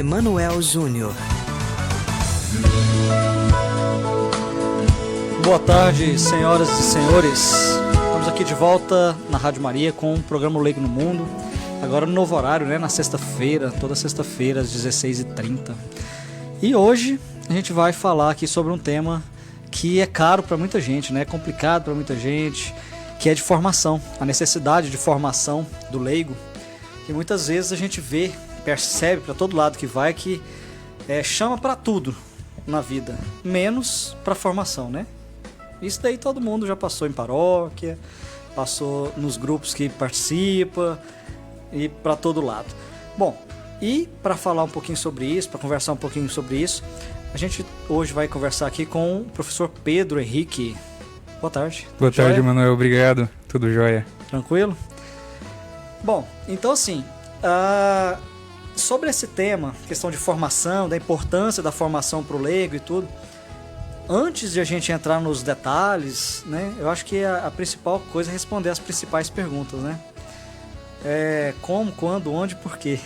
Emanuel Júnior. Boa tarde, senhoras e senhores. Estamos aqui de volta na Rádio Maria com o programa Leigo no Mundo. Agora no novo horário, né? Na sexta-feira, toda sexta-feira às 16h30. E hoje a gente vai falar aqui sobre um tema que é caro para muita gente, né? É complicado para muita gente, que é de formação. A necessidade de formação do leigo, que muitas vezes a gente vê, percebe para todo lado que vai, que chama para tudo na vida, menos para formação, né? Isso daí todo mundo já passou em paróquia, passou nos grupos que participa e para todo lado. Bom, e para falar um pouquinho sobre isso, para conversar um pouquinho sobre isso, a gente hoje vai conversar aqui com o professor Pedro Henrique. Boa tarde. Boa tarde, Emanuel. Obrigado. Tudo jóia. Tranquilo? Bom, então assim, sobre esse tema, questão de formação, da importância da formação para o leigo e tudo, antes de a gente entrar nos detalhes, né, eu acho que a principal coisa é responder as principais perguntas, né? Como, quando, onde, por quê?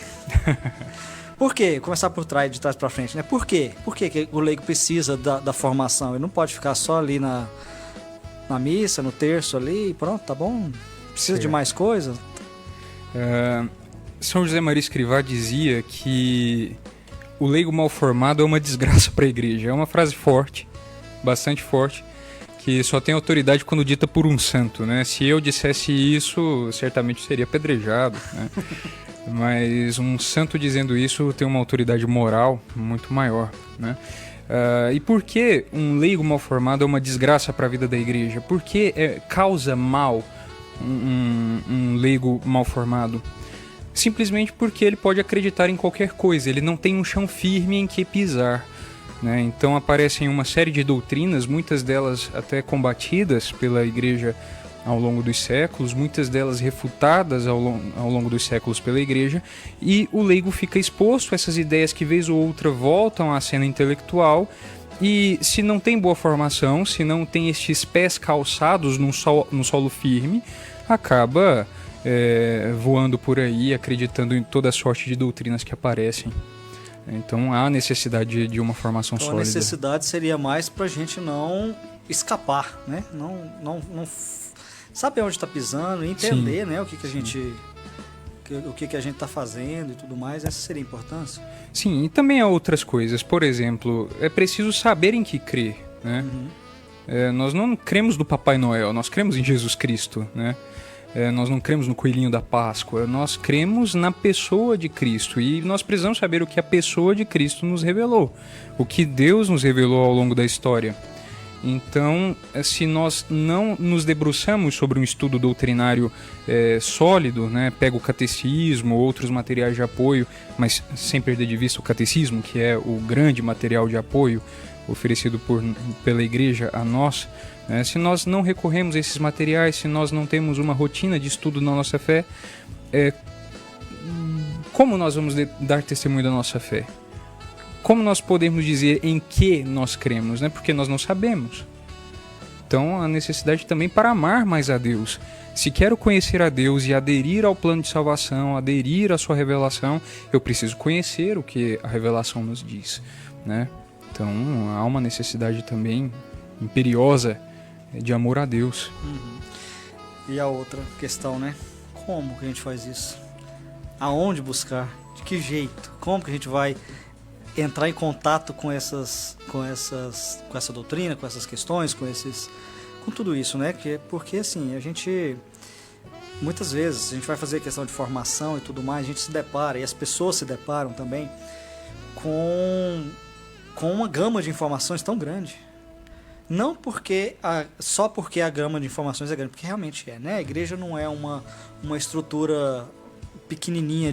Por quê? Começar por trás, de trás para frente, né? Por quê? Por que que o leigo precisa da formação? Ele não pode ficar só ali na missa, no terço ali, pronto, tá bom? Precisa de mais coisa? São José Maria Escrivá dizia que o leigo mal formado é uma desgraça para a igreja. É uma frase forte, bastante forte, que só tem autoridade quando dita por um santo, né? Se eu dissesse isso, certamente seria apedrejado, né? Mas um santo dizendo isso tem uma autoridade moral muito maior, né? E por que um leigo mal formado é uma desgraça para a vida da igreja? Por que causa mal um leigo mal formado? Simplesmente porque ele pode acreditar em qualquer coisa, ele não tem um chão firme em que pisar, né? Então aparecem uma série de doutrinas, muitas delas até combatidas pela igreja ao longo dos séculos, muitas delas refutadas ao longo dos séculos pela igreja, e o leigo fica exposto a essas ideias que vez ou outra voltam à cena intelectual, e se não tem boa formação, se não tem estes pés calçados no solo firme, acaba voando por aí, acreditando em toda sorte de doutrinas que aparecem. Então há necessidade de uma formação sólida. A necessidade seria mais para a gente não escapar, né? Não saber onde está pisando, entender, sim, né? O que a gente está fazendo e tudo mais. Essa seria a importância? Sim, e também há outras coisas. Por exemplo, é preciso saber em que crer, né? Uhum. Nós não cremos no Papai Noel, nós cremos em Jesus Cristo, né? Nós não cremos no coelhinho da Páscoa, nós cremos na pessoa de Cristo, e nós precisamos saber o que a pessoa de Cristo nos revelou, o que Deus nos revelou ao longo da história. Então, se nós não nos debruçamos sobre um estudo doutrinário sólido, né, pega o catecismo, outros materiais de apoio, mas sem perder de vista o catecismo, que é o grande material de apoio oferecido pela igreja a nós, né, se nós não recorremos a esses materiais, se nós não temos uma rotina de estudo na nossa fé, como nós vamos dar testemunho da nossa fé? Como nós podemos dizer em que nós cremos, né? Porque nós não sabemos. Então, a necessidade também para amar mais a Deus. Se quero conhecer a Deus e aderir ao plano de salvação, aderir à sua revelação, eu preciso conhecer o que a revelação nos diz, né? Então, há uma necessidade também imperiosa de amor a Deus. Uhum. E a outra questão, né? Como que a gente faz isso? Aonde buscar? De que jeito? Como que a gente vai entrar em contato com essa doutrina, com essas questões, com tudo isso, né? Porque assim, a gente muitas vezes a gente vai fazer questão de formação e tudo mais, a gente se depara, e as pessoas se deparam também com uma gama de informações tão grande. Não só porque a gama de informações é grande, porque realmente é, né? A igreja não é uma estrutura pequenininha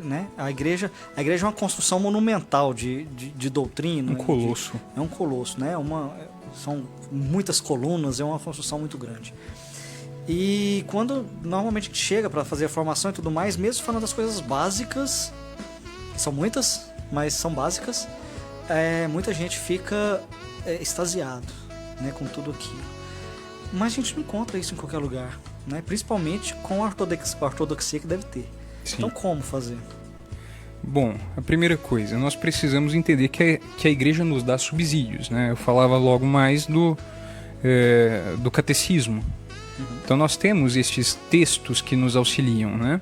né? A igreja é uma construção monumental de doutrina. Um colosso. É um colosso, né? São muitas colunas, é uma construção muito grande. E quando normalmente a gente chega para fazer a formação e tudo mais, mesmo falando das coisas básicas, são muitas, mas são básicas, muita gente fica extasiado, né, com tudo aquilo. Mas a gente não encontra isso em qualquer lugar, né? Principalmente com a ortodoxia que deve ter. Sim. Então como fazer? Bom, a primeira coisa, nós precisamos entender que a igreja nos dá subsídios, né? Eu falava logo mais do catecismo. Então nós temos estes textos que nos auxiliam, né?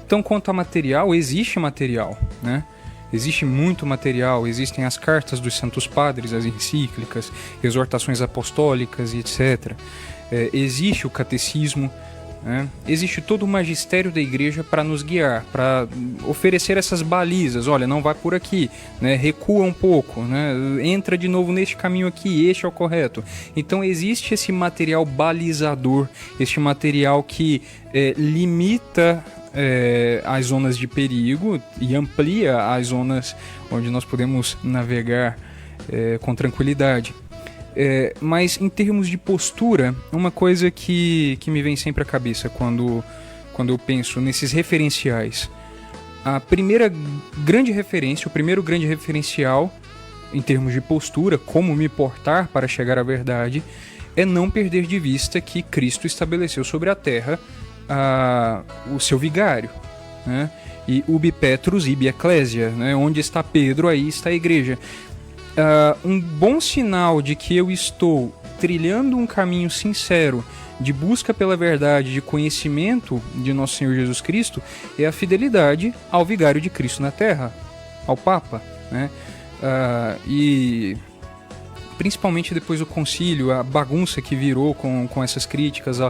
Então, quanto a material, existe material, né? Existe muito material, existem as cartas dos Santos Padres, as encíclicas, exortações apostólicas e etc. Existe o catecismo, né? Existe todo o magistério da igreja para nos guiar, para oferecer essas balizas. Olha, não vai por aqui, né? Recua um pouco, né? Entra de novo neste caminho aqui, este é o correto. Então existe esse material balizador, este material que limita as zonas de perigo e amplia as zonas onde nós podemos navegar com tranquilidade. Mas em termos de postura, uma coisa que me vem sempre à cabeça quando eu penso nesses referenciais, a primeira grande referência, o primeiro grande referencial em termos de postura, como me portar para chegar à verdade, é não perder de vista que Cristo estabeleceu sobre a terra o seu vigário, né? E ubi Petrus ibi ecclesia, né? Onde está Pedro, aí está a igreja. Um bom sinal de que eu estou trilhando um caminho sincero de busca pela verdade, de conhecimento de nosso Senhor Jesus Cristo, é a fidelidade ao vigário de Cristo na terra, ao Papa, né? E principalmente depois do concílio, a bagunça que virou com essas críticas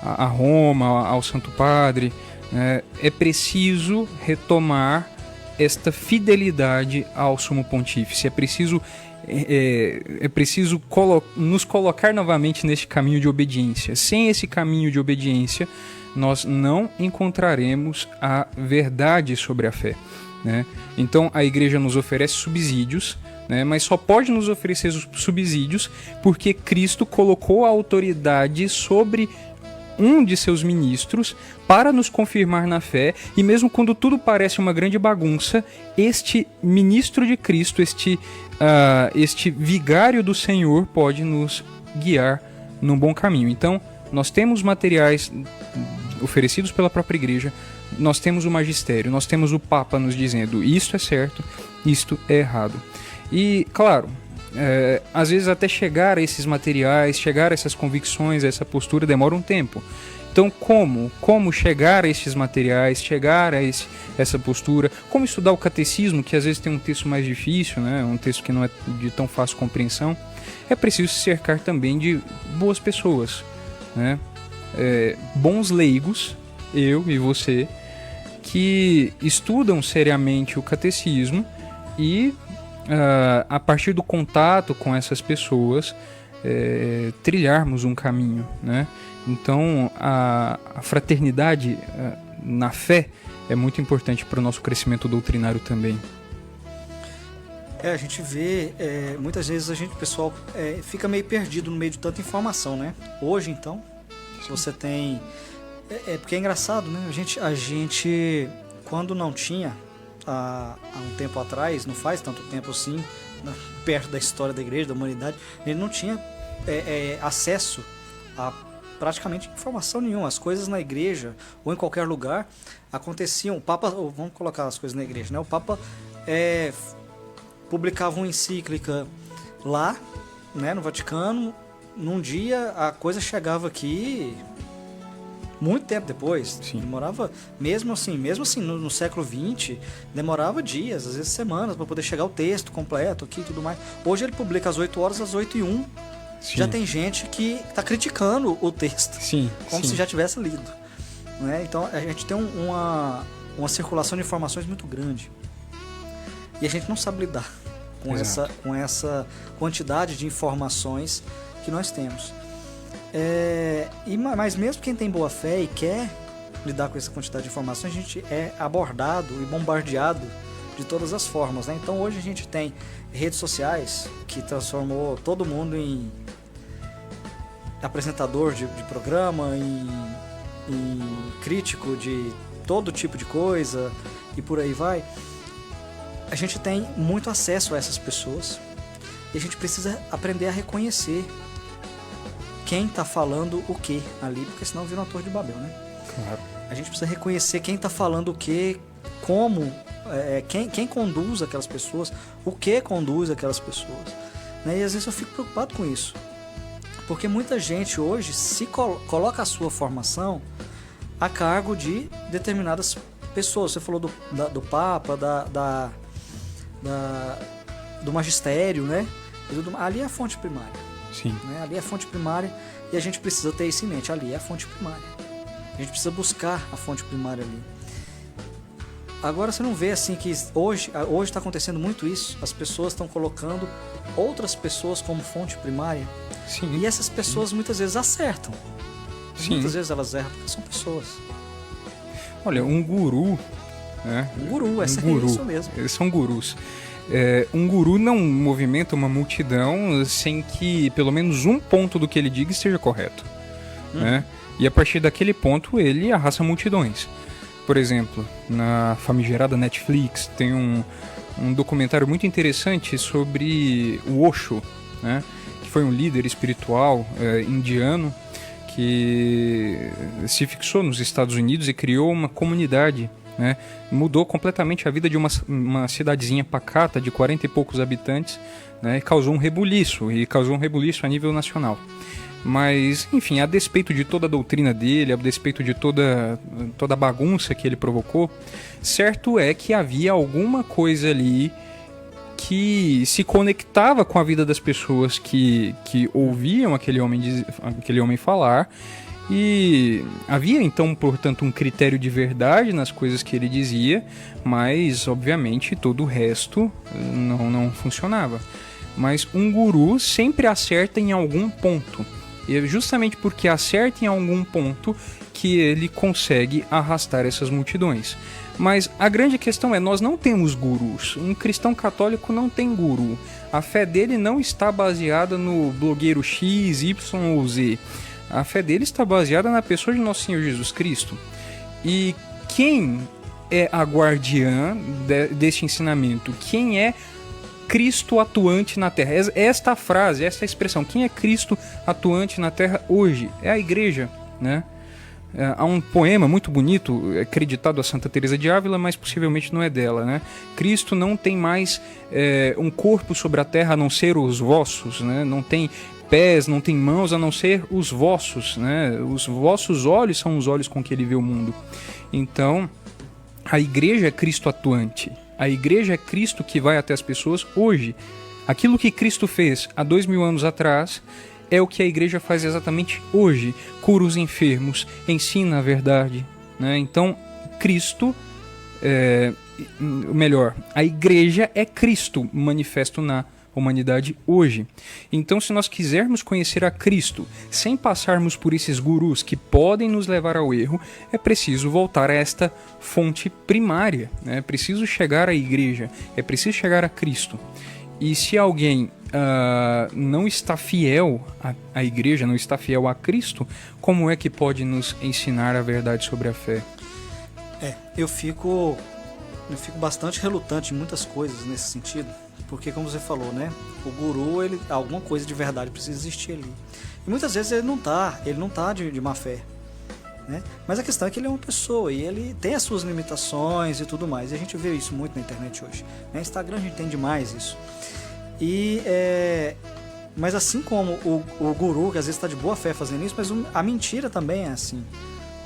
a Roma, ao Santo Padre, né? É preciso retomar esta fidelidade ao Sumo Pontífice. É preciso nos colocar novamente neste caminho de obediência. Sem esse caminho de obediência, nós não encontraremos a verdade sobre a fé, né? Então a igreja nos oferece subsídios, né? Mas só pode nos oferecer subsídios porque Cristo colocou a autoridade sobre um de seus ministros para nos confirmar na fé, e mesmo quando tudo parece uma grande bagunça, este ministro de Cristo, este vigário do Senhor pode nos guiar num bom caminho. Então, nós temos materiais oferecidos pela própria igreja, nós temos o magistério, nós temos o Papa nos dizendo isto é certo, isto é errado. E, claro, às vezes até chegar a esses materiais, chegar a essas convicções, a essa postura, demora um tempo. Então, como chegar a esses materiais, chegar a essa postura, como estudar o catecismo, que às vezes tem um texto mais difícil, né? Um texto que não é de tão fácil compreensão, é preciso se cercar também de boas pessoas, né? Bons leigos, eu e você, que estudam seriamente o catecismo e a partir do contato com essas pessoas, trilharmos um caminho, né? Então, a fraternidade na fé é muito importante para o nosso crescimento doutrinário também. A gente vê, muitas vezes o pessoal fica meio perdido no meio de tanta informação, né? Hoje, então, se você tem... porque é engraçado, né? A gente quando não tinha... há um tempo atrás, não faz tanto tempo assim, né, perto da história da igreja, da humanidade, ele não tinha acesso a praticamente informação nenhuma. As coisas na igreja ou em qualquer lugar aconteciam. O Papa, vamos colocar as coisas na igreja, né? O Papa publicava uma encíclica lá, né, no Vaticano. Num dia a coisa chegava aqui muito tempo depois. Sim. Demorava, mesmo assim no século XX, demorava dias, às vezes semanas, para poder chegar o texto completo aqui e tudo mais. Hoje ele publica às 8 horas, às 8h01. Sim. Já tem gente que está criticando o texto, sim, como se já tivesse lido, né? Então a gente tem uma circulação de informações muito grande e a gente não sabe lidar com essa quantidade de informações que nós temos. Mas mesmo quem tem boa fé e quer lidar com essa quantidade de informações, a gente é abordado e bombardeado de todas as formas, né? Então hoje a gente tem redes sociais que transformou todo mundo em apresentador de programa, em crítico de todo tipo de coisa e por aí vai. A gente tem muito acesso a essas pessoas e a gente precisa aprender a reconhecer quem está falando o que ali, porque senão vira uma torre de Babel, né? Claro. A gente precisa reconhecer quem está falando o quê, como, quem conduz aquelas pessoas, o que conduz aquelas pessoas. Né? E às vezes eu fico preocupado com isso. Porque muita gente hoje se coloca a sua formação a cargo de determinadas pessoas. Você falou do Papa, do magistério, né? Ali é a fonte primária. Sim. Né? Ali é a fonte primária e a gente precisa ter isso em mente. Ali é a fonte primária. A gente precisa buscar a fonte primária ali. Agora você não vê assim que hoje está acontecendo muito isso. As pessoas estão colocando outras pessoas como fonte primária. Sim. E essas pessoas muitas vezes acertam. Sim. Muitas vezes elas erram porque são pessoas. Olha, um guru, né? Um guru, é isso mesmo. Eles são gurus. Um guru não movimenta uma multidão sem que pelo menos um ponto do que ele diga esteja correto. Né? E a partir daquele ponto ele arrasta multidões. Por exemplo, na famigerada Netflix tem um documentário muito interessante sobre o Osho, né? Que foi um líder espiritual indiano que se fixou nos Estados Unidos e criou uma comunidade, né? Mudou completamente a vida de uma cidadezinha pacata de 40 e poucos habitantes, né? E causou um rebuliço a nível nacional. Mas, enfim, a despeito de toda a doutrina dele, a despeito de toda a bagunça que ele provocou, certo é que havia alguma coisa ali que se conectava com a vida das pessoas que ouviam aquele homem falar, e havia então, portanto, um critério de verdade nas coisas que ele dizia, mas obviamente todo o resto não funcionava. Mas um guru sempre acerta em algum ponto, e é justamente porque acerta em algum ponto que ele consegue arrastar essas multidões. Mas a grande questão é, nós não temos gurus. Um cristão católico não tem guru. A fé dele não está baseada no blogueiro X, Y ou Z. A fé dele está baseada na pessoa de Nosso Senhor Jesus Cristo. E quem é a guardiã deste ensinamento? Quem é Cristo atuante na Terra? Esta frase, esta expressão, quem é Cristo atuante na Terra hoje? É a igreja, né? Há um poema muito bonito, acreditado a Santa Teresa de Ávila, mas possivelmente não é dela, né? Cristo não tem mais um corpo sobre a terra a não ser os vossos, né? Não tem pés, não tem mãos a não ser os vossos, né? Os vossos olhos são os olhos com que ele vê o mundo. Então, a igreja é Cristo atuante. A igreja é Cristo que vai até as pessoas hoje. Aquilo que Cristo fez há 2000 anos atrás é o que a igreja faz exatamente hoje. Cura os enfermos, ensina a verdade, né? Então, Cristo, a igreja é Cristo manifesto na humanidade hoje. Então, se nós quisermos conhecer a Cristo sem passarmos por esses gurus que podem nos levar ao erro, é preciso voltar a esta fonte primária, né? É preciso chegar à igreja, é preciso chegar a Cristo. E se alguém não está fiel à igreja, não está fiel a Cristo, como é que pode nos ensinar a verdade sobre a fé? Eu fico bastante relutante em muitas coisas nesse sentido, porque como você falou, né, o guru, alguma coisa de verdade precisa existir ali. E muitas vezes ele não tá de má fé, né? Mas a questão é que ele é uma pessoa e ele tem as suas limitações e tudo mais. E a gente vê isso muito na internet hoje. No Instagram a gente tem demais isso. Mas assim como o guru, que às vezes está de boa fé fazendo isso, mas a mentira também é assim,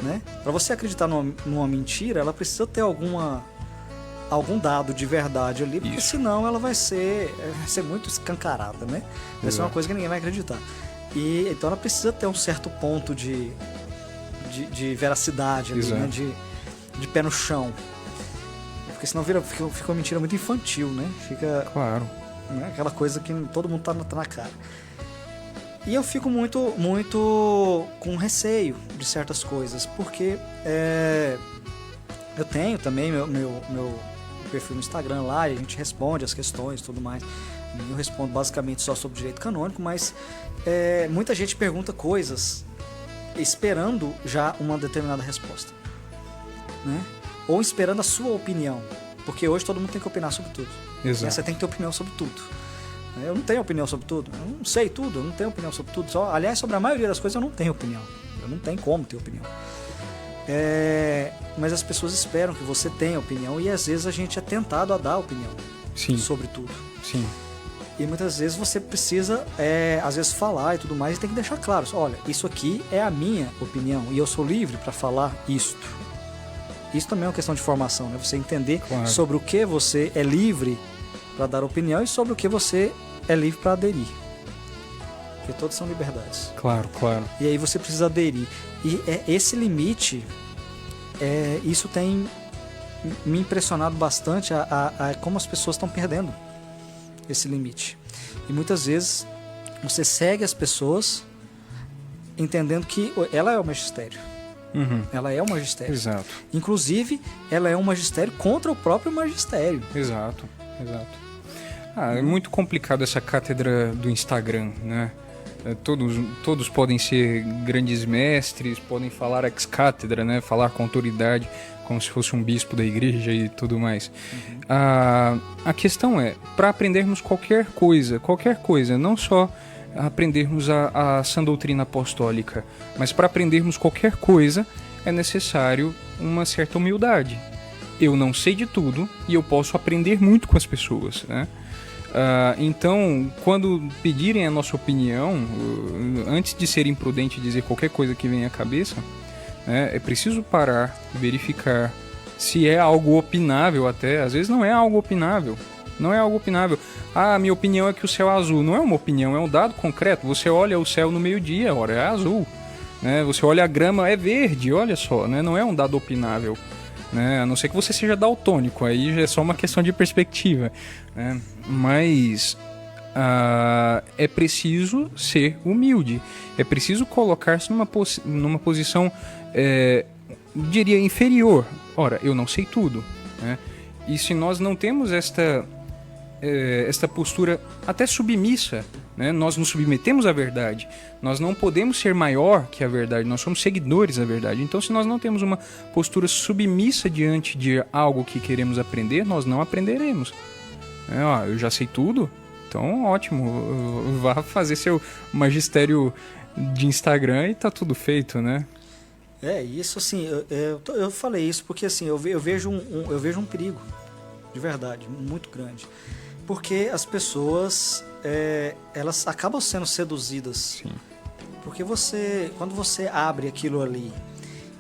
né? Para você acreditar numa mentira, ela precisa ter algum dado de verdade ali, porque senão ela vai ser muito escancarada, né? Vai ser uma coisa que ninguém vai acreditar. E então ela precisa ter um certo ponto de veracidade ali, né? De pé no chão. Porque senão fica uma mentira muito infantil, né? Claro. Né? Aquela coisa que todo mundo tá na cara. E eu fico muito com receio de certas coisas, porque eu tenho também meu perfil no Instagram lá, e a gente responde as questões e tudo mais. Eu respondo basicamente só sobre direito canônico, mas muita gente pergunta coisas esperando já uma determinada resposta, né? Ou esperando a sua opinião, porque hoje todo mundo tem que opinar sobre tudo. Exato. Você tem que ter opinião sobre tudo. Eu não tenho opinião sobre tudo, eu não sei tudo, eu não tenho opinião sobre tudo. Aliás, sobre a maioria das coisas eu não tenho opinião. Eu não tenho como ter opinião. Mas as pessoas esperam que você tenha opinião e às vezes a gente é tentado a dar opinião sobre tudo. Sim. E muitas vezes você precisa, às vezes, falar e tudo mais, e tem que deixar claro, olha, isso aqui é a minha opinião e eu sou livre para falar isto. Isso também é uma questão de formação, né? Você entender sobre o que você é livre para dar opinião e sobre o que você é livre para aderir. Porque todos são liberdades. Claro. E aí você precisa aderir. E esse limite, isso tem me impressionado bastante a como as pessoas estão perdendo esse limite. E muitas vezes você segue as pessoas entendendo que ela é o magistério. Ela é o magistério. Exato. Inclusive, ela é um magistério contra o próprio magistério. Exato. É muito complicado essa cátedra do Instagram, né? Todos podem ser grandes mestres, podem falar ex-cátedra, né? Falar com autoridade, como se fosse um bispo da igreja e tudo mais. A questão é, para aprendermos qualquer coisa, não só aprendermos a sã doutrina apostólica, mas para aprendermos qualquer coisa é necessário uma certa humildade. Eu não sei de tudo e eu posso aprender muito com as pessoas, né? Então, quando pedirem a nossa opinião, antes de ser imprudente dizer qualquer coisa que venha à cabeça, né, é preciso parar, verificar se é algo opinável até. Às vezes não é algo opinável. Minha opinião é que o céu é azul. Não é uma opinião, é um dado concreto. Você olha o céu no meio-dia, ora, é azul. Né? Você olha a grama, é verde, olha só. Né? Não é um dado opinável. Né? A não ser que você seja daltônico, aí já é só uma questão de perspectiva, né? Mas é preciso ser humilde, é preciso colocar-se numa posição, diria, inferior. Ora, eu não sei tudo, né? E se nós não temos esta postura até submissa, né? Nós nos submetemos à verdade, nós não podemos ser maior que a verdade, nós somos seguidores da verdade. Então, se nós não temos uma postura submissa diante de algo que queremos aprender, nós não aprenderemos. Eu já sei tudo, então ótimo, vá fazer seu magistério de Instagram e tá tudo feito, né? Isso assim, eu falei isso porque assim, eu vejo um perigo, de verdade, muito grande. Porque as pessoas, elas acabam sendo seduzidas. Sim. Porque quando você abre aquilo ali,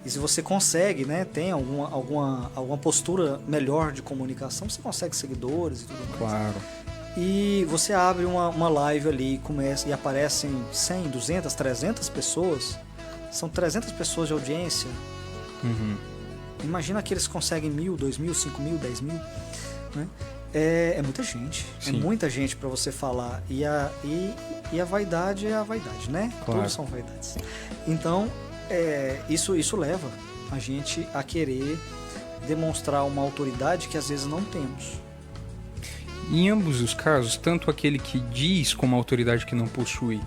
e se você consegue, né, tem alguma postura melhor de comunicação, você consegue seguidores e tudo mais. Claro. E você abre uma live ali e aparecem 100, 200, 300 pessoas. São 300 pessoas de audiência. Imagina que eles conseguem 1.000, 2.000, 5.000, 10.000, né? É muita gente. Sim. É muita gente para você falar. E a vaidade é a vaidade, né? Claro. Todos são vaidades. Então, isso leva a gente a querer demonstrar uma autoridade que às vezes não temos. Em ambos os casos, tanto aquele que diz com uma autoridade que não possui,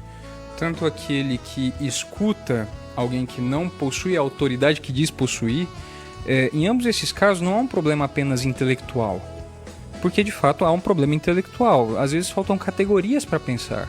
tanto aquele que escuta alguém que não possui a autoridade que diz possuir, em ambos esses casos não há um problema apenas intelectual. Porque de fato há um problema intelectual. Às vezes faltam categorias para pensar.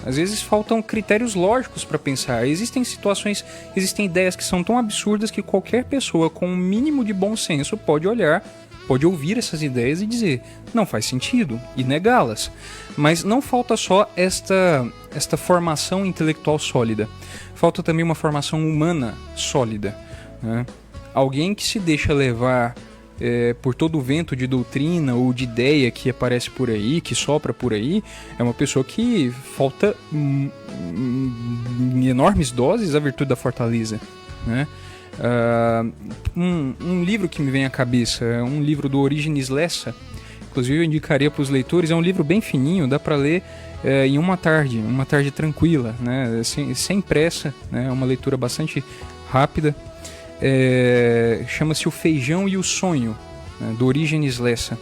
Às vezes faltam critérios lógicos para pensar. Existem situações, existem ideias que são tão absurdas que qualquer pessoa com um mínimo de bom senso pode olhar, pode ouvir essas ideias e dizer, não faz sentido, e negá-las. Mas não falta só esta formação intelectual sólida. Falta também uma formação humana sólida, né? Alguém que se deixa levar por todo o vento de doutrina ou de ideia que aparece por aí, que sopra por aí, é uma pessoa que falta em enormes doses a virtude da fortaleza, né? Um livro que me vem à cabeça é um livro do Orígenes Lessa, inclusive eu indicaria para os leitores, é um livro bem fininho, dá para ler em uma tarde tranquila, né? Sem pressa, né? É uma leitura bastante rápida. Chama-se O Feijão e o Sonho, né, do Orígenes Lessa.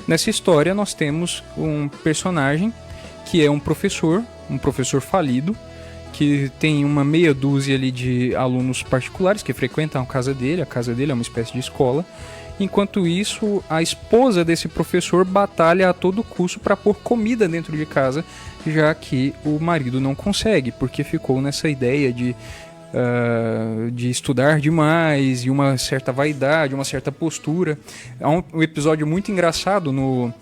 Nessa história nós temos um personagem que é um professor falido, que tem uma meia dúzia ali de alunos particulares que frequentam a casa dele é uma espécie de escola. Enquanto isso, a esposa desse professor batalha a todo custo para pôr comida dentro de casa, já que o marido não consegue, porque ficou nessa ideia de de estudar demais, e uma certa vaidade, uma certa postura. Há um episódio muito engraçado no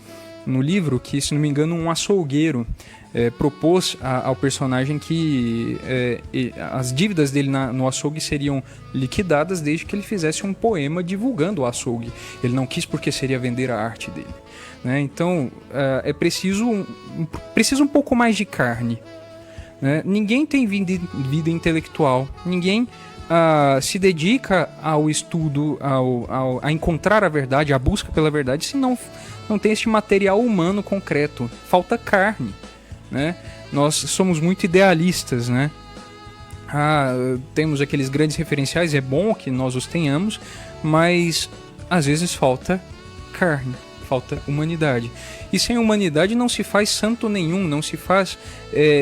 livro que, se não me engano, um açougueiro propôs ao personagem que as dívidas dele no açougue seriam liquidadas desde que ele fizesse um poema divulgando o açougue. Ele não quis porque seria vender a arte dele, né? Então é preciso um pouco mais de carne, né? Ninguém tem vida intelectual, ninguém se dedica ao estudo, a encontrar a verdade, à busca pela verdade, se não tem este material humano concreto. Falta carne, né? Nós somos muito idealistas, né? Temos aqueles grandes referenciais, é bom que nós os tenhamos, mas às vezes falta carne, falta humanidade. E sem humanidade não se faz santo nenhum, não se faz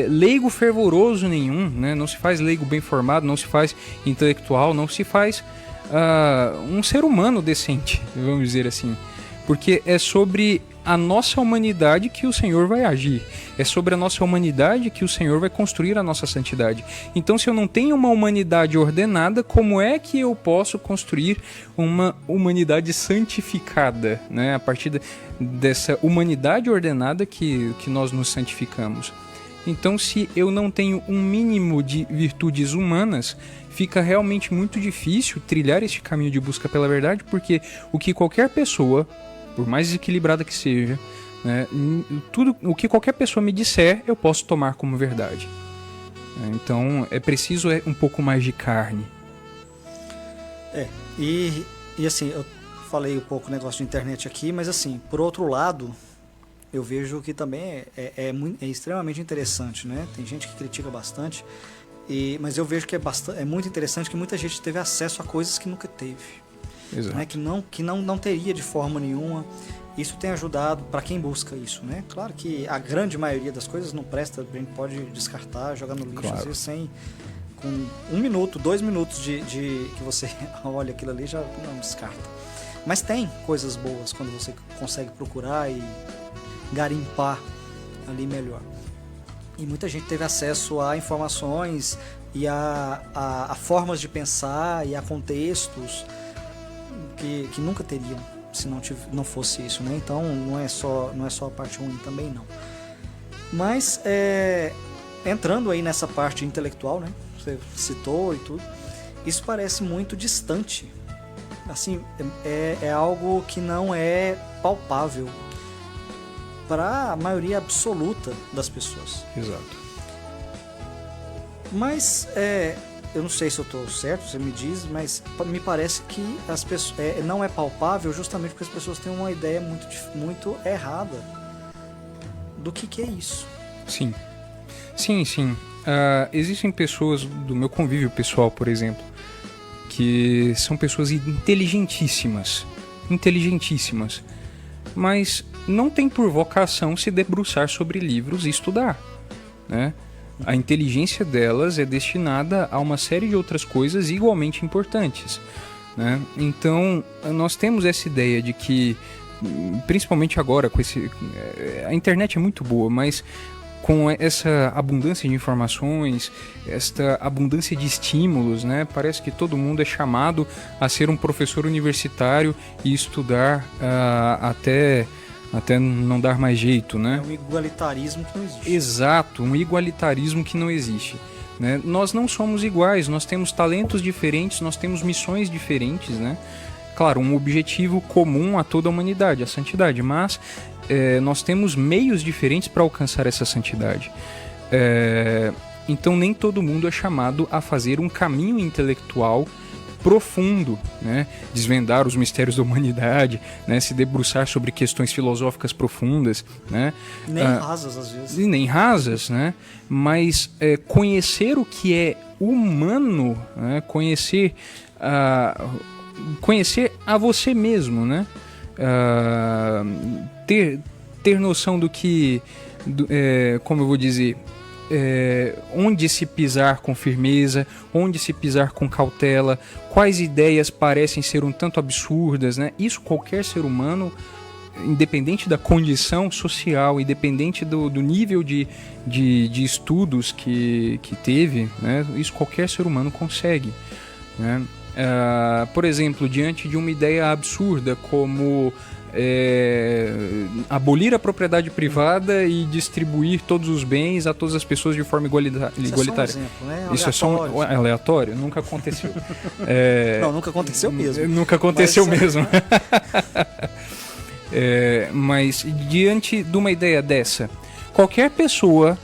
leigo fervoroso nenhum, né? Não se faz leigo bem formado, não se faz intelectual, não se faz um ser humano decente, vamos dizer assim. Porque é sobre a nossa humanidade que o Senhor vai agir. É sobre a nossa humanidade que o Senhor vai construir a nossa santidade. Então, se eu não tenho uma humanidade ordenada, como é que eu posso construir uma humanidade santificada, né? A partir dessa humanidade ordenada que nós nos santificamos. Então, se eu não tenho um mínimo de virtudes humanas, fica realmente muito difícil trilhar este caminho de busca pela verdade, porque o que qualquer pessoa, por mais desequilibrada que seja, né, tudo o que qualquer pessoa me disser, eu posso tomar como verdade. Então é preciso um pouco mais de carne. E assim, eu falei um pouco do negócio de internet aqui, mas assim, por outro lado, eu vejo que também é extremamente interessante, né? Tem gente que critica bastante, mas eu vejo que é muito interessante que muita gente teve acesso a coisas que nunca teve. Exato. Né, que não teria de forma nenhuma. Isso tem ajudado para quem busca isso, né? Claro que a grande maioria das coisas não presta, a gente pode descartar, jogar no lixo, claro. Às vezes com 1 minuto, 2 minutos de que você olha aquilo ali, já não descarta. Mas tem coisas boas quando você consegue procurar e garimpar ali melhor. E muita gente teve acesso a informações e a formas de pensar e a contextos que nunca teriam se não fosse isso, né? Então não é só a parte ruim também não. Mas entrando aí nessa parte intelectual, né? Você citou e tudo, isso parece muito distante. Assim, é algo que não é palpável para a maioria absoluta das pessoas. Exato. Mas eu não sei se eu estou certo, você me diz, mas me parece que as pessoas, não é palpável justamente porque as pessoas têm uma ideia muito errada do que é isso. Sim. Existem pessoas do meu convívio pessoal, por exemplo, que são pessoas inteligentíssimas, mas não têm por vocação se debruçar sobre livros e estudar, né? A inteligência delas é destinada a uma série de outras coisas igualmente importantes, né? Então, nós temos essa ideia de que, principalmente agora, a internet é muito boa, mas com essa abundância de informações, esta abundância de estímulos, né? Parece que todo mundo é chamado a ser um professor universitário e estudar até não dar mais jeito, né? É um igualitarismo que não existe. Exato, um igualitarismo que não existe, né? Nós não somos iguais, nós temos talentos diferentes, nós temos missões diferentes, né? Claro, um objetivo comum a toda a humanidade, a santidade, mas nós temos meios diferentes para alcançar essa santidade. Então nem todo mundo é chamado a fazer um caminho intelectual profundo, né? Desvendar os mistérios da humanidade, né? Se debruçar sobre questões filosóficas profundas, né? Nem rasas às vezes. E nem rasas, né? Mas conhecer o que é humano, né? Conhecer a você mesmo, né? Ter noção do que, como eu vou dizer, onde se pisar com firmeza, onde se pisar com cautela, quais ideias parecem ser um tanto absurdas, né? Isso qualquer ser humano independente da condição social, independente do nível de estudos que teve, né, isso qualquer ser humano consegue, né? Por exemplo, diante de uma ideia absurda como abolir a propriedade privada e distribuir todos os bens a todas as pessoas de forma igualitária. Isso é só um exemplo, né? Isso é só um aleatório? Nunca aconteceu. Não, nunca aconteceu mesmo. Nunca aconteceu mesmo. Mas diante de uma ideia dessa, qualquer pessoa,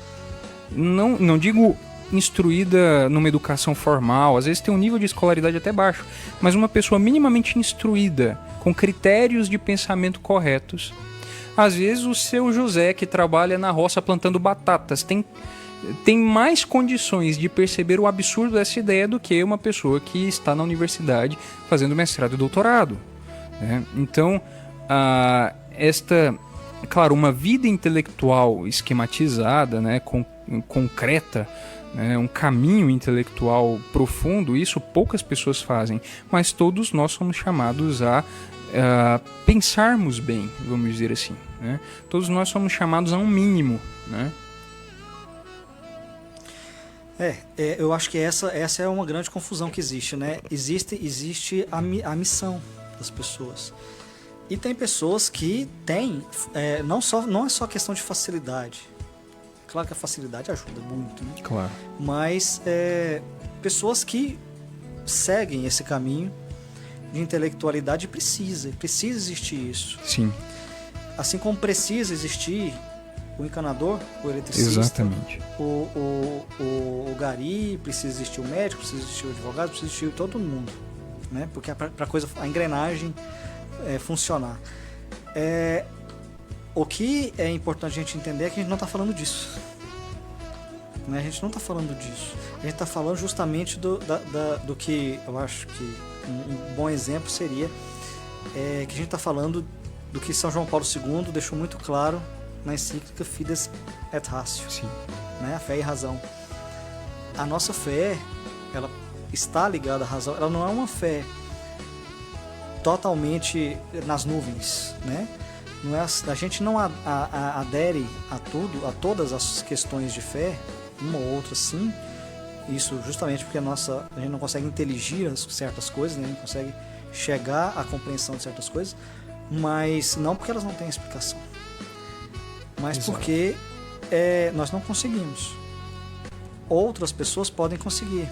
não digo instruída numa educação formal, às vezes tem um nível de escolaridade até baixo, mas uma pessoa minimamente instruída, com critérios de pensamento corretos, às vezes o seu José, que trabalha na roça plantando batatas, tem mais condições de perceber o absurdo dessa ideia do que uma pessoa que está na universidade fazendo mestrado e doutorado, né? Então, claro, uma vida intelectual esquematizada, né, concreta, né, um caminho intelectual profundo, isso poucas pessoas fazem, mas todos nós somos chamados a pensarmos bem, vamos dizer assim, né? Todos nós somos chamados a um mínimo, né? Eu acho que essa é uma grande confusão que existe, né? Existe a missão das pessoas. E tem pessoas que têm, não é só questão de facilidade. Claro que a facilidade ajuda muito, né? Claro. Mas pessoas que seguem esse caminho de intelectualidade precisa existir isso. Sim. Assim como precisa existir o encanador, o eletricista, exatamente, o gari, precisa existir o médico, precisa existir o advogado, precisa existir todo mundo, né? Porque a engrenagem funcionar. O que é importante a gente entender é que a gente não está falando disso, né? A gente não está falando disso. A gente está falando justamente do que eu acho que um bom exemplo seria que a gente está falando do que São João Paulo II deixou muito claro na encíclica Fides et Ratio, sim, né? A fé e razão. A nossa fé, ela está ligada à razão. Ela não é uma fé totalmente nas nuvens, né? A gente não adere a tudo, a todas as questões de fé, uma ou outra sim. Isso justamente porque a gente não consegue inteligir certas coisas, né? A gente não consegue chegar à compreensão de certas coisas, mas não porque elas não têm explicação, mas exato, porque nós não conseguimos. Outras pessoas podem conseguir.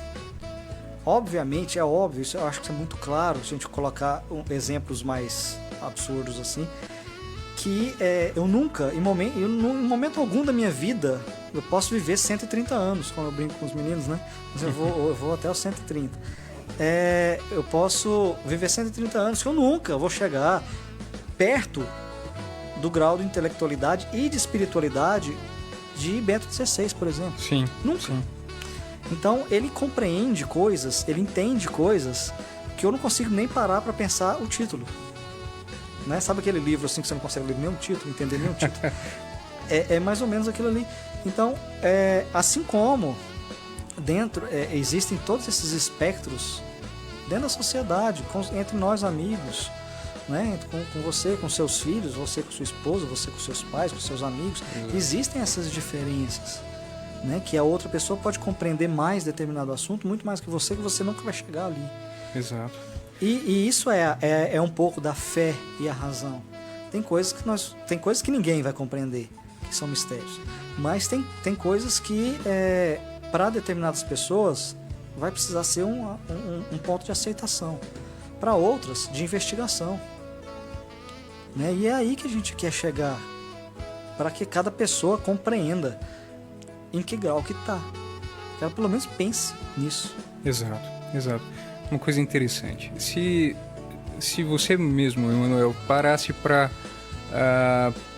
Obviamente, é óbvio, isso eu acho que é muito claro, se a gente colocar exemplos mais absurdos assim, que eu nunca, em momento algum da minha vida, eu posso viver 130 anos, como eu brinco com os meninos, né? Mas eu vou até os 130. Eu posso viver 130 anos, que eu nunca vou chegar perto do grau de intelectualidade e de espiritualidade de Bento XVI, por exemplo. Sim. Nunca. Sim. Então, ele compreende coisas, ele entende coisas que eu não consigo nem parar para pensar o título. Né? Sabe aquele livro assim que você não consegue ler nenhum título, entender nenhum título? É mais ou menos aquilo ali. Então, assim como dentro existem todos esses espectros dentro da sociedade, entre nós amigos, né? Com você, com seus filhos, você com sua esposa, você com seus pais, com seus amigos, existem essas diferenças, né? Que a outra pessoa pode compreender mais determinado assunto, muito mais que você nunca vai chegar ali. Exato. E isso é um pouco da fé e a razão. Tem coisas que ninguém vai compreender, que são mistérios. Mas tem coisas que, para determinadas pessoas, vai precisar ser um ponto de aceitação. Para outras, de investigação. Né? E é aí que a gente quer chegar, para que cada pessoa compreenda em que grau que está. Que ela pelo menos pense nisso. Exato, exato. Uma coisa interessante. Se você mesmo, Emanuel, parasse para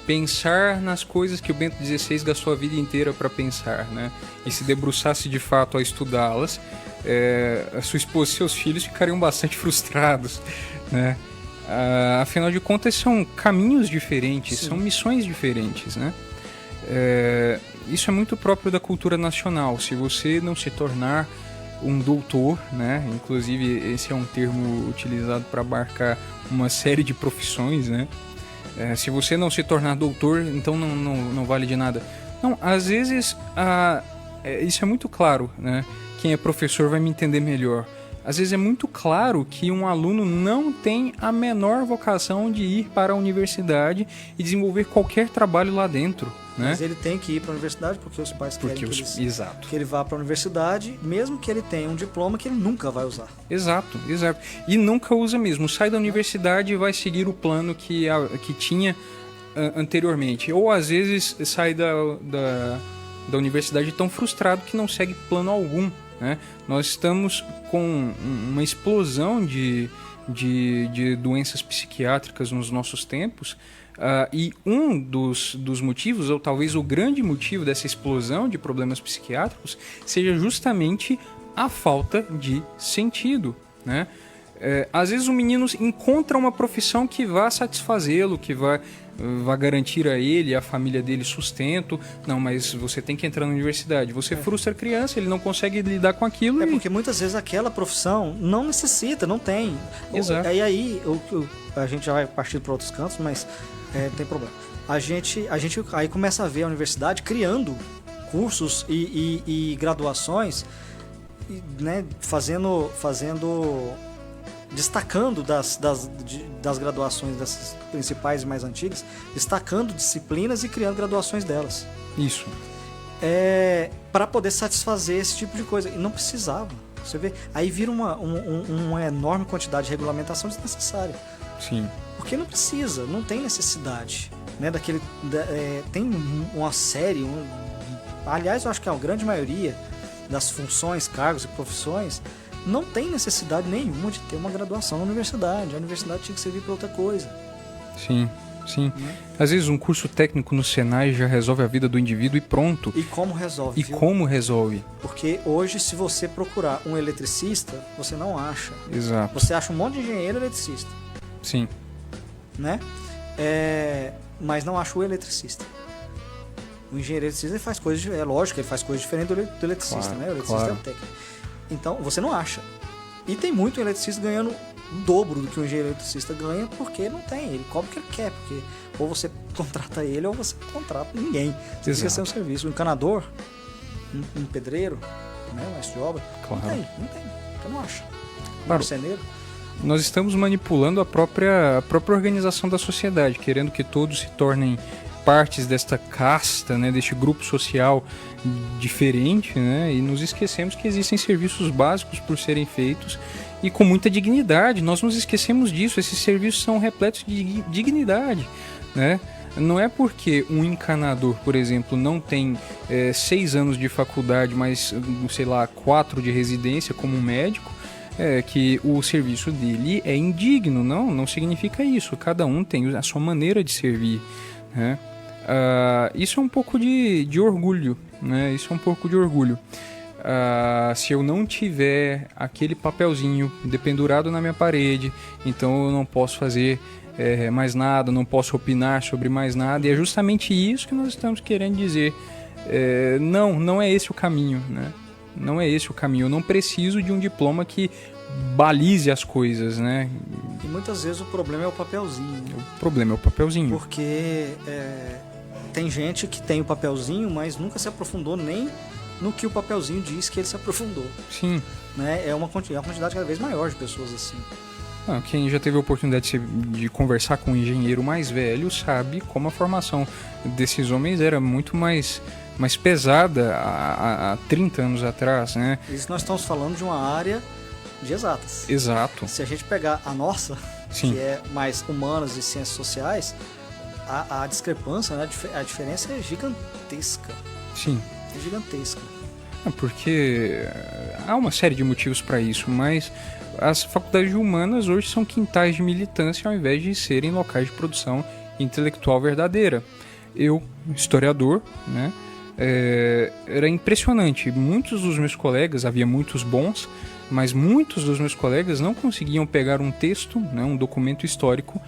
pensar nas coisas que o Bento XVI gastou a vida inteira para pensar, né? E se debruçasse de fato a estudá-las, a sua esposa e seus filhos ficariam bastante frustrados, né? Afinal de contas, são caminhos diferentes, sim, são missões diferentes, né? Isso é muito próprio da cultura nacional. Se você não se tornar um doutor, né? Inclusive esse é um termo utilizado para abarcar uma série de profissões, né? Se você não se tornar doutor, então não vale de nada. Não, às vezes isso é muito claro, né? Quem é professor vai me entender melhor. Às vezes é muito claro que um aluno não tem a menor vocação de ir para a universidade e desenvolver qualquer trabalho lá dentro, né? Mas ele tem que ir para a universidade porque os pais querem que ele vá para a universidade, mesmo que ele tenha um diploma que ele nunca vai usar. Exato. E nunca usa mesmo. Sai da universidade e vai seguir o plano que tinha anteriormente. Ou às vezes sai da universidade tão frustrado que não segue plano algum, né? Nós estamos com uma explosão de doenças psiquiátricas nos nossos tempos, e um dos motivos, ou talvez o grande motivo dessa explosão de problemas psiquiátricos, seja justamente a falta de sentido, né? Às vezes o menino encontra uma profissão que vá satisfazê-lo, que vai garantir a ele e a família dele sustento. Não, mas você tem que entrar na universidade. Você frustra a criança, ele não consegue lidar com aquilo. Porque muitas vezes aquela profissão não necessita, não tem. Exato. Aí a gente já vai partir para outros cantos, mas não tem problema. A gente aí começa a ver a universidade criando cursos e graduações, né, destacando das graduações dessas principais e mais antigas, destacando disciplinas e criando graduações delas. Isso. Para poder satisfazer esse tipo de coisa. E não precisava. Você vê? Aí vira uma enorme quantidade de regulamentação desnecessária. Sim. Porque não precisa, não tem necessidade. Né, tem uma série... aliás, eu acho que a grande maioria das funções, cargos e profissões não tem necessidade nenhuma de ter uma graduação na universidade. A universidade tinha que servir para outra coisa. Sim. Às vezes um curso técnico no Senai já resolve a vida do indivíduo e pronto. E como resolve? Como resolve? Porque hoje, se você procurar um eletricista, você não acha. Exato. Você acha um monte de engenheiro eletricista. Sim. Né? Mas não acha o eletricista. O engenheiro eletricista ele faz coisas... É lógico que ele faz coisas diferentes do eletricista, claro, né? O eletricista claro. é o técnico. Então, você não acha. E tem muito eletricista ganhando o dobro do que um engenheiro eletricista ganha, porque não tem. Ele cobra o que ele quer, porque ou você contrata ele ou você não contrata ninguém. Você fica sem um serviço. Um encanador, um pedreiro, né, um mestre de obra, claro. Não tem. Você não acha. Um Claro. marceneiro. Nós estamos manipulando a própria organização da sociedade, querendo que todos se tornem partes desta casta, né, deste grupo social diferente, né, e nos esquecemos que existem serviços básicos por serem feitos e com muita dignidade. Nós nos esquecemos disso. Esses serviços são repletos de dignidade, né? Não é porque um encanador, por exemplo, não tem 6 anos de faculdade, mas, sei lá, 4 de residência como um médico, que o serviço dele é indigno. Não significa isso. Cada um tem a sua maneira de servir, né? Isso é um pouco de orgulho, né? Isso é um pouco de orgulho. Se eu não tiver aquele papelzinho dependurado na minha parede, então eu não posso fazer mais nada, não posso opinar sobre mais nada. E é justamente isso que nós estamos querendo dizer. Não é esse o caminho, né? Não é esse o caminho. Eu não preciso de um diploma que balize as coisas, né? E muitas vezes o problema é o papelzinho. Né? O problema é o papelzinho. Porque tem gente que tem o papelzinho, mas nunca se aprofundou nem no que o papelzinho diz que ele se aprofundou. Sim. Né? É uma quantidade cada vez maior de pessoas assim. Quem já teve a oportunidade de conversar com um engenheiro mais velho sabe como a formação desses homens era muito mais pesada há 30 anos atrás, né? Isso nós estamos falando de uma área de exatas. Exato. Se a gente pegar a nossa, Sim. que é mais humanas e ciências sociais, a discrepância, né, a diferença é gigantesca. Sim. É gigantesca. Porque há uma série de motivos para isso, mas as faculdades humanas hoje são quintais de militância ao invés de serem locais de produção intelectual verdadeira. Eu, historiador, né, era impressionante. Muitos dos meus colegas, havia muitos bons, mas muitos dos meus colegas não conseguiam pegar um texto, né, um documento histórico,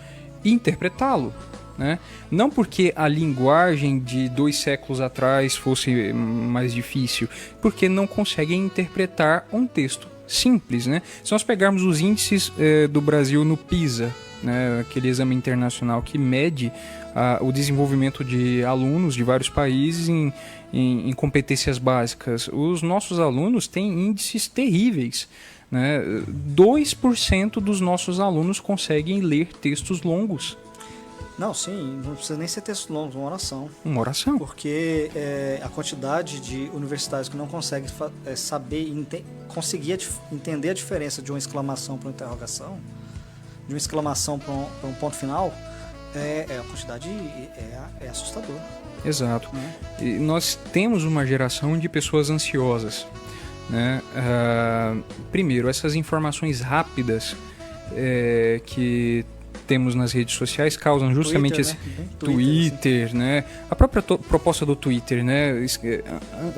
e interpretá-lo. Né? Não porque a linguagem de 2 séculos atrás fosse mais difícil, porque não conseguem interpretar um texto simples. Né? Se nós pegarmos os índices do Brasil no PISA, né, aquele exame internacional que mede o desenvolvimento de alunos de vários países em competências básicas. Os nossos alunos têm índices terríveis, né? 2% dos nossos alunos conseguem ler textos longos. Não, sim, não precisa nem ser texto longo, uma oração. Uma oração. Porque a quantidade de universitários que não conseguem conseguir entender a diferença de uma exclamação para uma interrogação, de uma exclamação para um ponto final, a quantidade é assustadora. Exato. E nós temos uma geração de pessoas ansiosas, né? Primeiro, essas informações rápidas que temos nas redes sociais causam justamente Twitter, né? A própria proposta do Twitter, né?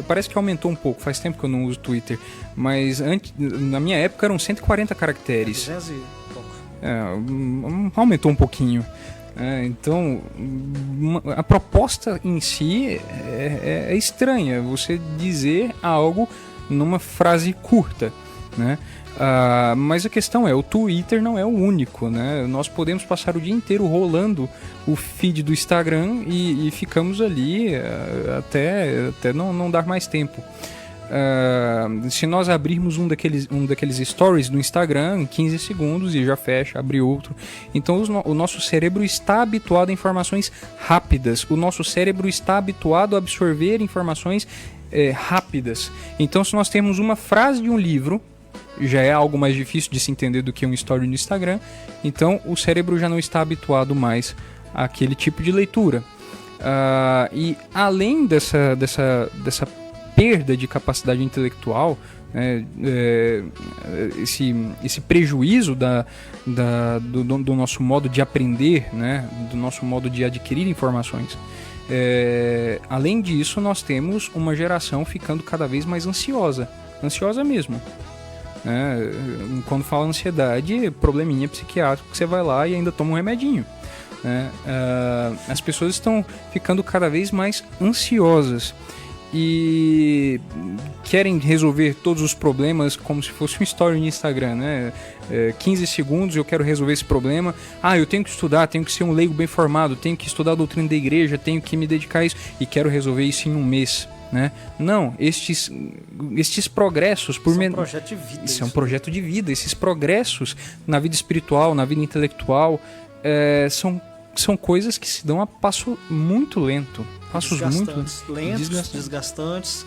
Parece que aumentou um pouco, faz tempo que eu não uso Twitter, mas na minha época eram 140 caracteres. 200 e pouco. Aumentou um pouquinho. Então, a proposta em si é estranha, você dizer algo numa frase curta, né? Mas a questão o Twitter não é o único, né? Nós podemos passar o dia inteiro rolando o feed do Instagram e ficamos ali até não dar mais tempo. Se nós abrirmos um daqueles stories do Instagram, 15 segundos e já fecha, abre outro. Então o nosso cérebro está habituado a informações rápidas, o nosso cérebro está habituado a absorver informações rápidas. Então, se nós temos uma frase de um livro, já é algo mais difícil de se entender do que um story no Instagram. Então o cérebro já não está habituado mais àquele tipo de leitura. E além dessa perda de capacidade intelectual, né, esse prejuízo do nosso modo de aprender, né, do nosso modo de adquirir informações, além disso, nós temos uma geração ficando cada vez mais ansiosa mesmo. Quando fala ansiedade, probleminha psiquiátrico que você vai lá e ainda toma um remedinho. As pessoas estão ficando cada vez mais ansiosas e querem resolver todos os problemas como se fosse um story no Instagram, né? 15 segundos eu quero resolver esse problema. Eu tenho que estudar, tenho que ser um leigo bem formado, tenho que estudar a doutrina da igreja, tenho que me dedicar a isso e quero resolver isso em um mês. Né? Não, estes progressos por Isso é um projeto de vida. Isso é um projeto de vida. Esses progressos na vida espiritual, na vida intelectual, são coisas que se dão a passo muito lento. Passos muito lentos, desgastantes,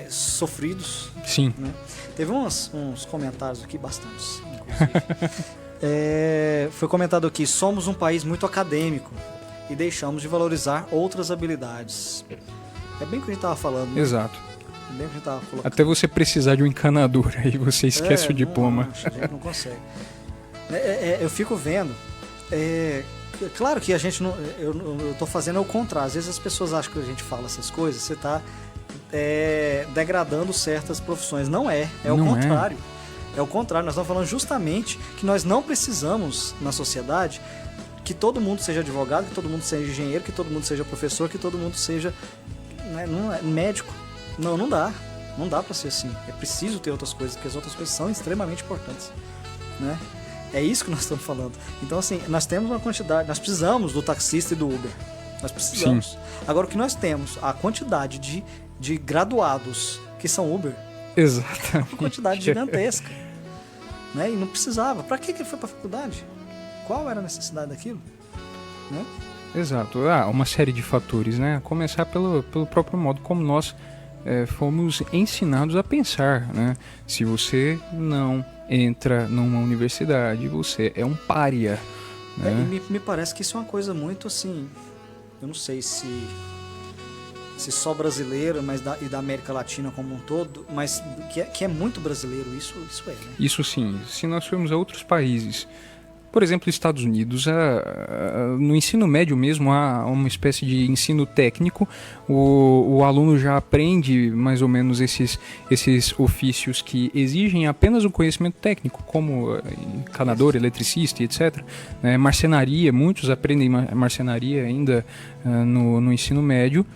sofridos. Sim. Né? Teve uns comentários aqui, bastantes, inclusive. Foi comentado aqui: somos um país muito acadêmico e deixamos de valorizar outras habilidades. É bem o que a gente estava falando, né? Exato. É bem o que a gente tava colocando. Até você precisar de um encanador, aí você esquece o diploma. A gente não consegue. Eu fico vendo. Claro que a gente não. Eu tô fazendo o contrário. Às vezes as pessoas acham que a gente fala essas coisas, você tá degradando certas profissões. Não é. É o contrário. É o contrário. Nós estamos falando justamente que nós não precisamos, na sociedade, que todo mundo seja advogado, que todo mundo seja engenheiro, que todo mundo seja professor, que todo mundo seja médico. Não dá. Não dá pra ser assim. É preciso ter outras coisas, porque as outras coisas são extremamente importantes, né? É isso que nós estamos falando. Então, assim, nós temos uma quantidade, nós precisamos do taxista e do Uber. Nós precisamos. Sim. Agora, o que nós temos, a quantidade de graduados que são Uber, exatamente, uma quantidade gigantesca, né? E não precisava. Pra que ele foi pra faculdade? Qual era a necessidade daquilo? Né? Exato. Uma série de fatores, né? A começar pelo próprio modo como nós fomos ensinados a pensar, né? Se você não entra numa universidade, você é um pária, né? E me parece que isso é uma coisa muito assim, eu não sei se só brasileira, mas e da América Latina como um todo, mas que é muito brasileiro, isso né? Isso sim. Se nós formos a outros países, por exemplo, Estados Unidos, no ensino médio mesmo há uma espécie de ensino técnico. O aluno já aprende mais ou menos esses ofícios que exigem apenas o conhecimento técnico, como encanador, eletricista, etc. Marcenaria, muitos aprendem marcenaria ainda no ensino médio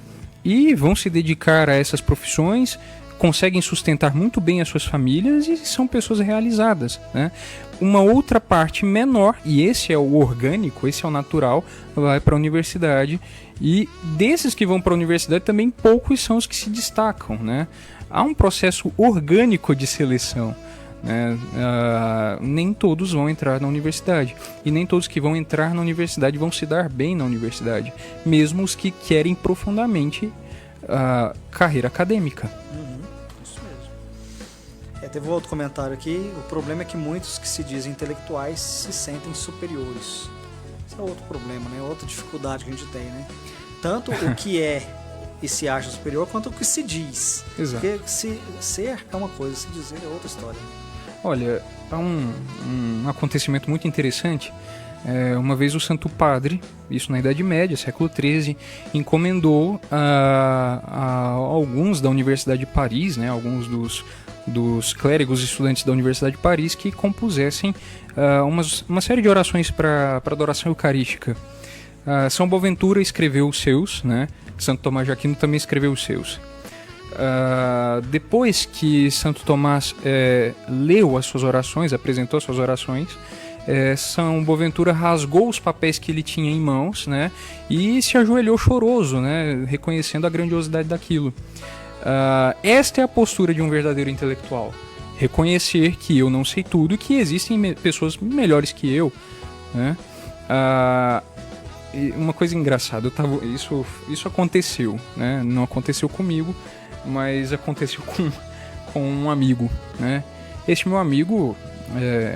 e vão se dedicar a essas profissões conseguem sustentar muito bem as suas famílias e são pessoas realizadas, né? Uma outra parte menor, e esse é o orgânico, esse é o natural, vai para a universidade, e desses que vão para a universidade também poucos são os que se destacam, né? Há um processo orgânico de seleção, né? Nem todos vão entrar na universidade, e nem todos que vão entrar na universidade vão se dar bem na universidade, mesmo os que querem profundamente a carreira acadêmica. Isso mesmo. Teve um outro comentário aqui. O problema é que muitos que se dizem intelectuais se sentem superiores. Esse é outro problema, né? Outra dificuldade que a gente tem, né? Tanto o que é e se acha superior, quanto o que se diz. Exato. Porque ser é uma coisa, se dizer é outra história. Olha, há um acontecimento muito interessante. Uma vez o Santo Padre, isso na Idade Média, século XIII, encomendou a alguns da Universidade de Paris, né, alguns dos clérigos e estudantes da Universidade de Paris, que compusessem uma série de orações para adoração eucarística. São Boaventura escreveu os seus, né? Santo Tomás de Aquino também escreveu os seus. Depois que Santo Tomás leu as suas orações, apresentou as suas orações, São Boaventura rasgou os papéis que ele tinha em mãos, né, e se ajoelhou choroso, né, reconhecendo a grandiosidade daquilo. Esta é a postura de um verdadeiro intelectual. Reconhecer que eu não sei tudo e que existem pessoas melhores que eu, né? Uma coisa engraçada, isso aconteceu, né? Não aconteceu comigo, mas aconteceu com um amigo, né? Este meu amigo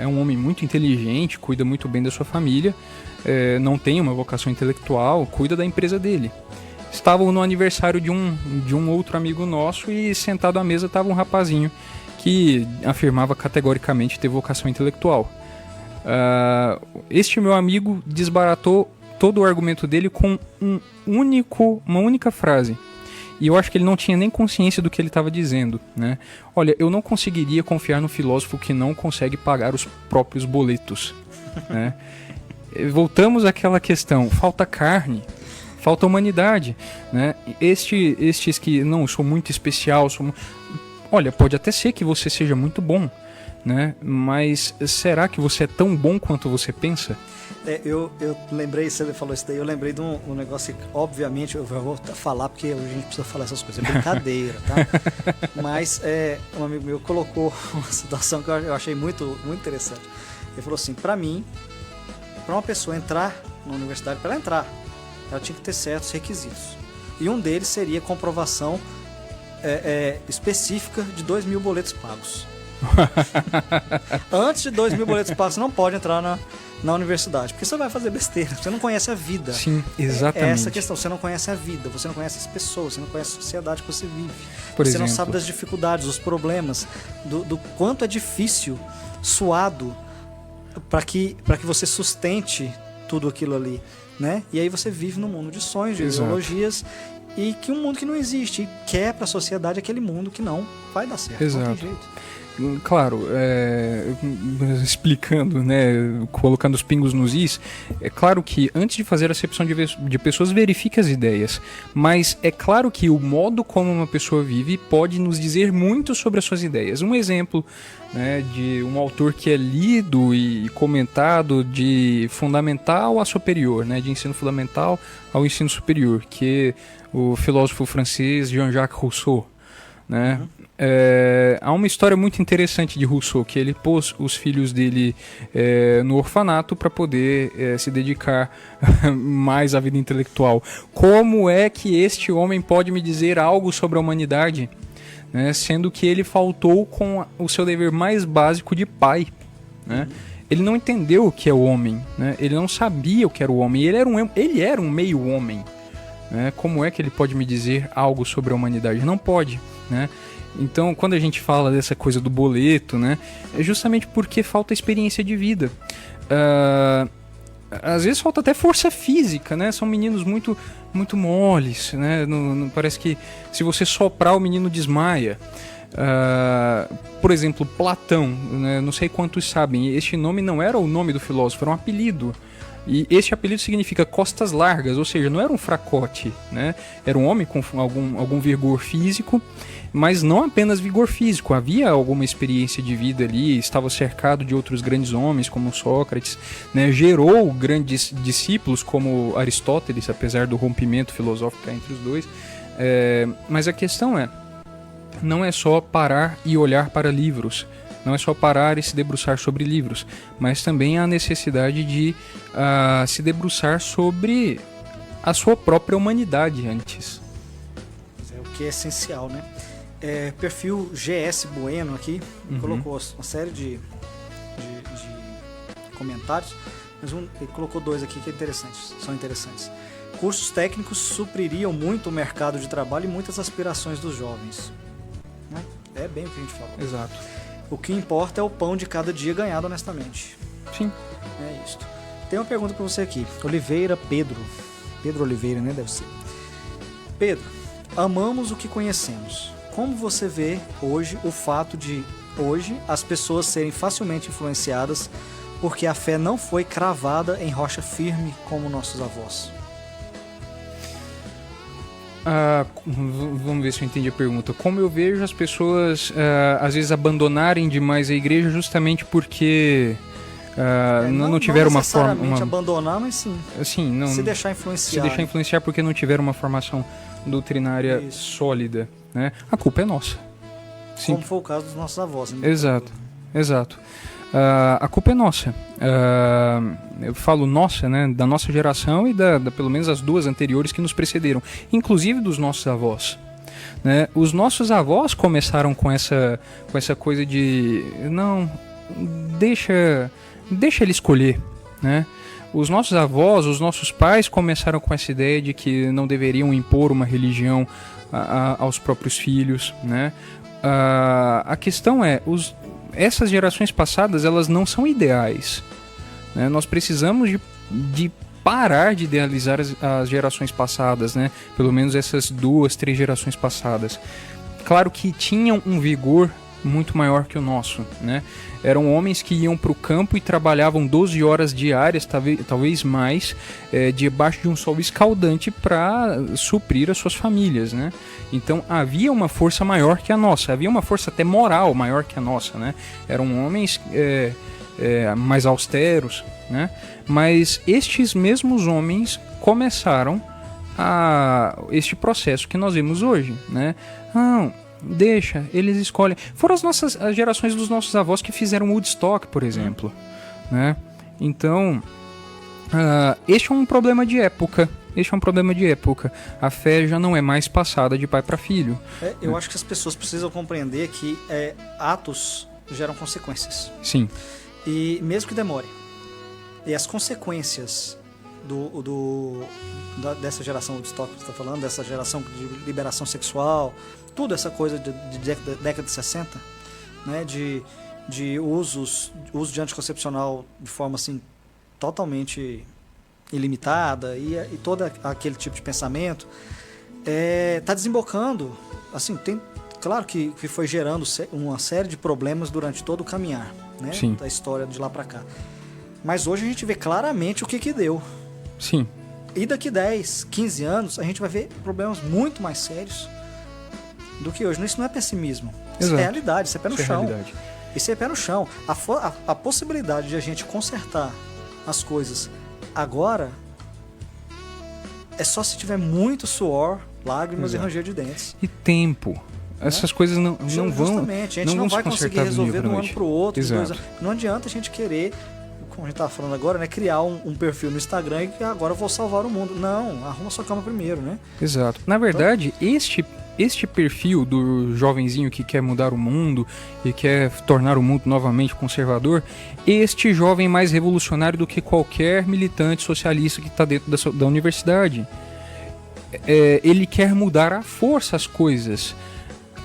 é um homem muito inteligente, cuida muito bem da sua família, não tem uma vocação intelectual, cuida da empresa dele. Estavam no aniversário de um outro amigo nosso e sentado à mesa estava um rapazinho que afirmava categoricamente ter vocação intelectual. Este meu amigo desbaratou todo o argumento dele com uma única frase. E eu acho que ele não tinha nem consciência do que ele estava dizendo, né? Olha, eu não conseguiria confiar no filósofo que não consegue pagar os próprios boletos, né? Voltamos àquela questão, falta carne, falta humanidade, né? Estes que, não, eu sou muito especial, olha, pode até ser que você seja muito bom, né? Mas será que você é tão bom quanto você pensa? Eu lembrei, você falou isso daí, eu lembrei de um negócio que, obviamente, eu vou falar porque a gente precisa falar essas coisas, é brincadeira, tá? Mas um amigo meu colocou uma situação que eu achei muito, muito interessante. Ele falou assim, pra mim, pra uma pessoa entrar na universidade, pra ela entrar, ela tinha que ter certos requisitos. E um deles seria comprovação específica de 2.000 boletos pagos. Antes de 2.000 boletos pagos, você não pode entrar na universidade, porque você vai fazer besteira, você não conhece a vida. Sim, exatamente. É essa questão, você não conhece a vida, você não conhece as pessoas, você não conhece a sociedade que você vive. Por você exemplo, não sabe das dificuldades, dos problemas, do quanto é difícil, suado, para que você sustente tudo aquilo ali, né? E aí você vive num mundo de sonhos, de ideologias, e que um mundo que não existe, e quer para a sociedade aquele mundo que não vai dar certo. Exato. Não tem jeito. Claro, explicando, né, colocando os pingos nos is, é claro que antes de fazer a acepção de pessoas, verifique as ideias, mas é claro que o modo como uma pessoa vive pode nos dizer muito sobre as suas ideias. Um exemplo, né, de um autor que é lido e comentado de fundamental a superior, né, de ensino fundamental ao ensino superior, que é o filósofo francês Jean-Jacques Rousseau, né? Há uma história muito interessante de Rousseau, que ele pôs os filhos dele no orfanato para poder se dedicar mais à vida intelectual. Como é que este homem pode me dizer algo sobre a humanidade, né? Sendo que ele faltou com o seu dever mais básico de pai, né? Ele não entendeu o que é o homem, né? Ele não sabia o que era o homem, ele era um meio homem, né? Como é que ele pode me dizer algo sobre a humanidade? Não pode, né? Então, quando a gente fala dessa coisa do boleto, né, é justamente porque falta experiência de vida. Às vezes falta até força física, né? São meninos muito, muito moles, né? Não, parece que se você soprar, o menino desmaia. Por exemplo, Platão, né? Não sei quantos sabem, este nome não era o nome do filósofo, era um apelido, E esse apelido significa costas largas, ou seja, não era um fracote, né? Era um homem com algum vigor físico, mas não apenas vigor físico, havia alguma experiência de vida ali, estava cercado de outros grandes homens, como Sócrates, né? Gerou grandes discípulos, como Aristóteles, apesar do rompimento filosófico entre os dois. Mas a questão não é só parar e olhar para livros, não é só parar e se debruçar sobre livros, mas também a necessidade de se debruçar sobre a sua própria humanidade antes. O que é essencial, né? Perfil GS Bueno aqui colocou uma série de comentários, mas ele colocou 2 aqui que são interessantes. Cursos técnicos supririam muito o mercado de trabalho e muitas aspirações dos jovens. Né? É bem o que a gente falou. Exato. O que importa é o pão de cada dia ganhado honestamente. Sim. É isto. Tem uma pergunta para você aqui. Pedro Oliveira, né? Deve ser. Pedro, amamos o que conhecemos. Como você vê hoje o fato de hoje as pessoas serem facilmente influenciadas porque a fé não foi cravada em rocha firme como nossos avós? Vamos ver se eu entendi a pergunta. Como eu vejo as pessoas às vezes abandonarem demais a igreja justamente porque não tiveram uma forma... Não necessariamente abandonar, mas sim se deixar influenciar. Se deixar influenciar porque não tiveram uma formação doutrinária sólida. Né? A culpa é nossa. Sim. Como foi o caso dos nossos avós. Né? Exato. A culpa é nossa. Eu falo nossa, né, da nossa geração e da pelo menos as 2 anteriores que nos precederam, inclusive dos nossos avós. Né? Os nossos avós começaram com essa coisa de não, deixa ele escolher, né? Os nossos avós, os nossos pais começaram com essa ideia de que não deveriam impor uma religião aos próprios filhos, né? A questão essas gerações passadas, elas não são ideais, né? Nós precisamos de parar de idealizar as gerações passadas, né? Pelo menos essas 2, 3 gerações passadas. Claro que tinham um vigor muito maior que o nosso, né? Eram homens que iam para o campo e trabalhavam 12 horas diárias, talvez mais, debaixo de um sol escaldante para suprir as suas famílias, né? Então havia uma força maior que a nossa, havia uma força até moral maior que a nossa, né? Eram homens mais austeros, né? Mas estes mesmos homens começaram este processo que nós vemos hoje, né? Deixa, eles escolhem. Foram as gerações dos nossos avós que fizeram Woodstock, por exemplo, né? Então, este é um problema de época. A fé já não é mais passada de pai para filho. Eu acho que as pessoas precisam compreender que atos geram consequências. Sim. E mesmo que demore. E as consequências dessa geração Woodstock que você está falando, dessa geração de liberação sexual, tudo essa coisa de década de 60, né, de uso de anticoncepcional de forma assim totalmente ilimitada e todo aquele tipo de pensamento está desembocando, assim, claro que foi gerando uma série de problemas durante todo o caminhar, né, da história de lá para cá, mas hoje a gente vê claramente o que deu. Sim. E daqui 10, 15 anos a gente vai ver problemas muito mais sérios do que hoje. Isso não é pessimismo. Isso é realidade, isso é pé no chão. Isso é pé no chão. A possibilidade de a gente consertar as coisas agora é só se tiver muito suor, lágrimas e ranger de dentes. E tempo. Essas coisas não vão. Justamente, a gente não vai conseguir resolver de um ano para o outro. Não adianta a gente querer, como a gente estava falando agora, né, criar um perfil no Instagram e que agora eu vou salvar o mundo. Não, arruma sua cama primeiro, né? Exato. Na verdade, este perfil do jovenzinho que quer mudar o mundo e quer tornar o mundo novamente conservador, este jovem mais revolucionário do que qualquer militante socialista que está dentro da universidade. Ele quer mudar à força as coisas.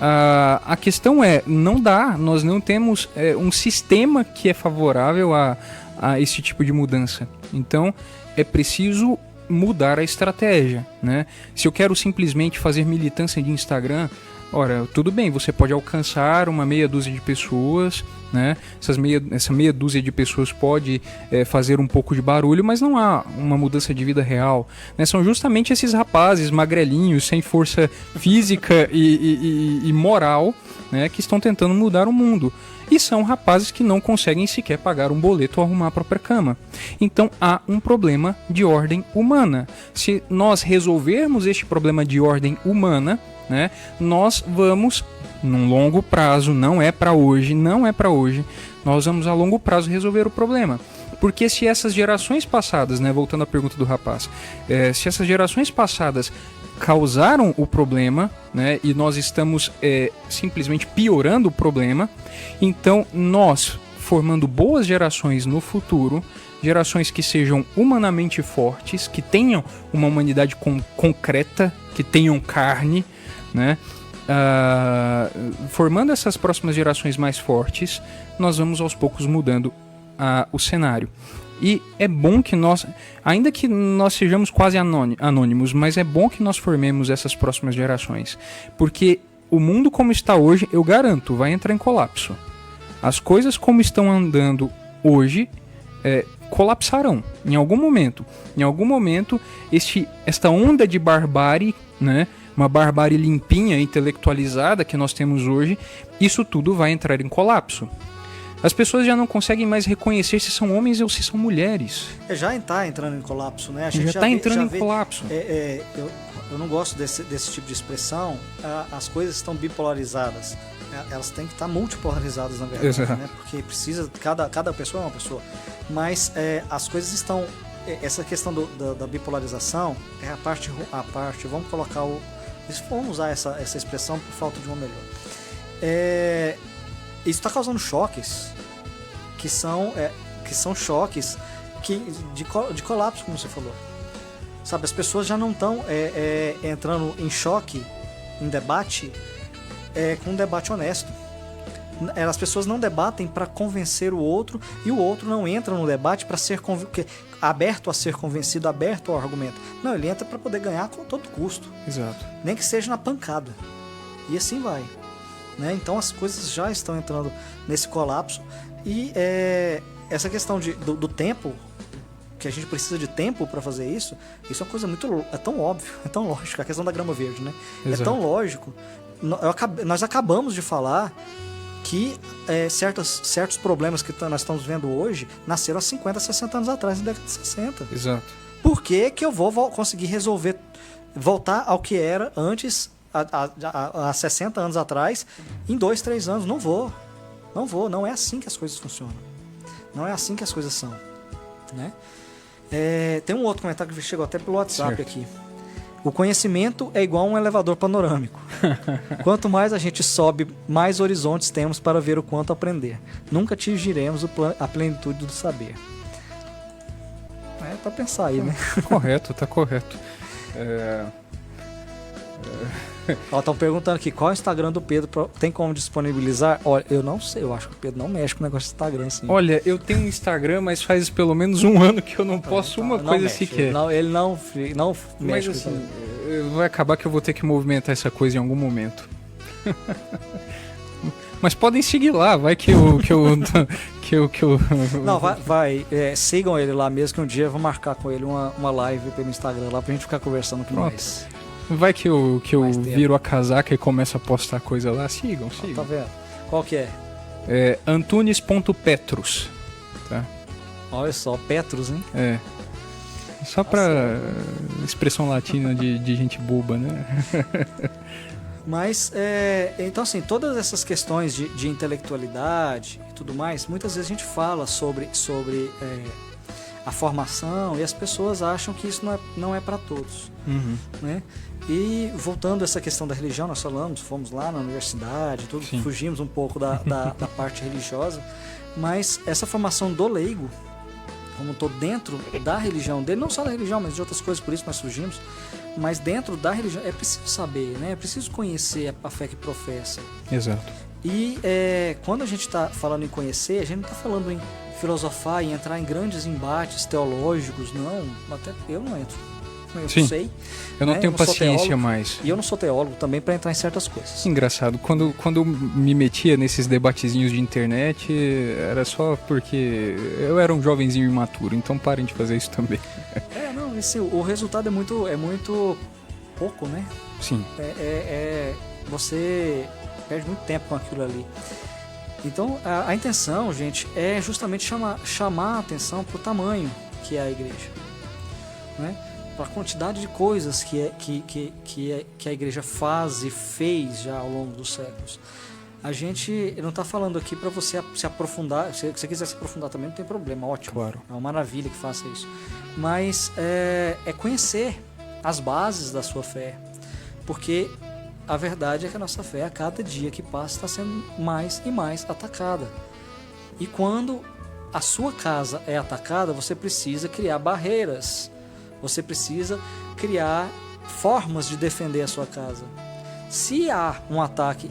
A questão não dá, nós não temos um sistema que é favorável a esse tipo de mudança. Então, é preciso mudar a estratégia, né? Se eu quero simplesmente fazer militância de Instagram, Ora, tudo bem, você pode alcançar uma meia dúzia de pessoas, né? Essa meia dúzia de pessoas pode fazer um pouco de barulho, mas não há uma mudança de vida real, né? São justamente esses rapazes magrelinhos, sem força física e moral, né, que estão tentando mudar o mundo. E são rapazes que não conseguem sequer pagar um boleto ou arrumar a própria cama. Então há um problema de ordem humana. Se nós resolvermos este problema de ordem humana, né, nós vamos, num longo prazo, não é para hoje, nós vamos a longo prazo resolver o problema. Porque se essas gerações passadas, né, voltando à pergunta do rapaz, se essas gerações passadas causaram o problema, né, e nós estamos simplesmente piorando o problema, então nós, formando boas gerações no futuro, gerações que sejam humanamente fortes, que tenham uma humanidade concreta, que tenham carne, né, formando essas próximas gerações mais fortes, nós vamos aos poucos mudando o cenário. E é bom que nós, ainda que nós sejamos quase anônimos, mas é bom que nós formemos essas próximas gerações. Porque o mundo como está hoje, eu garanto, vai entrar em colapso. As coisas como estão andando hoje colapsarão em algum momento. Em algum momento, esta onda de barbárie, né, uma barbárie limpinha, intelectualizada que nós temos hoje, isso tudo vai entrar em colapso. As pessoas já não conseguem mais reconhecer se são homens ou se são mulheres. Já está entrando em colapso, né? A gente já está entrando em colapso. Eu não gosto desse tipo de expressão. As coisas estão bipolarizadas. Elas têm que estar multipolarizadas, na verdade, né? Porque precisa, cada pessoa é uma pessoa. Mas as coisas estão... Essa questão da bipolarização é a parte... Vamos colocar vamos usar essa expressão por falta de uma melhor. Isso está causando choques que são choques de colapso, como você falou. Sabe, as pessoas já não estão entrando em choque, em debate, com um debate honesto. As pessoas não debatem para convencer o outro e o outro não entra no debate para ser aberto a ser convencido, aberto ao argumento. Não, ele entra para poder ganhar com todo custo. Exato. Nem que seja na pancada. E assim vai. Né? Então as coisas já estão entrando nesse colapso e essa questão do tempo, que a gente precisa de tempo para fazer isso é uma coisa é tão óbvio, é tão lógico, a questão da grama verde, né? Exato. É tão lógico. Nós acabamos de falar que certos problemas que nós estamos vendo hoje nasceram há 50, 60 anos atrás, na década de 60. Exato. Por que eu vou conseguir voltar ao que era antes, há 60 anos atrás, em 2, 3 anos? Não vou. Não é assim que as coisas funcionam. Não é assim que as coisas são. Né? Tem um outro comentário que chegou até pelo WhatsApp aqui. O conhecimento é igual a um elevador panorâmico. Quanto mais a gente sobe, mais horizontes temos para ver o quanto aprender. Nunca atingiremos a plenitude do saber. É para pensar aí, né? Tá correto. Estão perguntando aqui, qual é o Instagram do Pedro? Tem como disponibilizar? Olha, eu não sei, eu acho que o Pedro não mexe com o negócio do Instagram, assim. Olha, eu tenho um Instagram, mas faz pelo menos um ano que eu não posto uma coisa sequer. Ele não mexe. Mas assim, vai acabar que eu vou ter que movimentar essa coisa em algum momento. Mas podem seguir lá, vai que eu Não, vai sigam ele lá mesmo, que um dia eu vou marcar com ele uma live pelo Instagram lá pra gente ficar conversando com nós. Vai que eu viro a casaca e começo a postar coisa lá. Sigam. Tá vendo? Qual que é? Antunes.petrus. Tá? Olha só, Petrus, hein? Só pra expressão latina de gente boba, né? Mas, então assim, todas essas questões de intelectualidade e tudo mais, muitas vezes a gente fala sobre a formação e as pessoas acham que isso não é para todos. Uhum. Né? E voltando a essa questão da religião, nós fomos lá na universidade, tudo, fugimos um pouco da parte religiosa, mas essa formação do leigo, como estou dentro da religião dele, não só da religião, mas de outras coisas, por isso nós fugimos, mas dentro da religião é preciso saber, né? É preciso conhecer a fé que professa. Exato. E quando a gente está falando em conhecer, a gente não está falando em filosofar e entrar em grandes embates teológicos, não, até eu não entro. eu Sim. sei. Eu não né? tenho Eu não sou paciência teólogo, mais. E eu não sou teólogo também para entrar em certas coisas. Engraçado, quando eu me metia nesses debatezinhos de internet, era só porque eu era um jovenzinho imaturo, então parem de fazer isso também. Não, o resultado é muito pouco, né? Sim. Você perde muito tempo com aquilo ali. Então, a intenção, gente, é justamente chamar a atenção para o tamanho que é a igreja, né? Para a quantidade de coisas que a igreja faz e fez já ao longo dos séculos. A gente não está falando aqui para você se aprofundar. Se você quiser se aprofundar também, não tem problema, ótimo. Claro. É uma maravilha que faça isso. Mas é conhecer as bases da sua fé. Porque a verdade é que a nossa fé, a cada dia que passa, está sendo mais e mais atacada. E quando a sua casa é atacada, você precisa criar barreiras. Você precisa criar formas de defender a sua casa. Se há um ataque,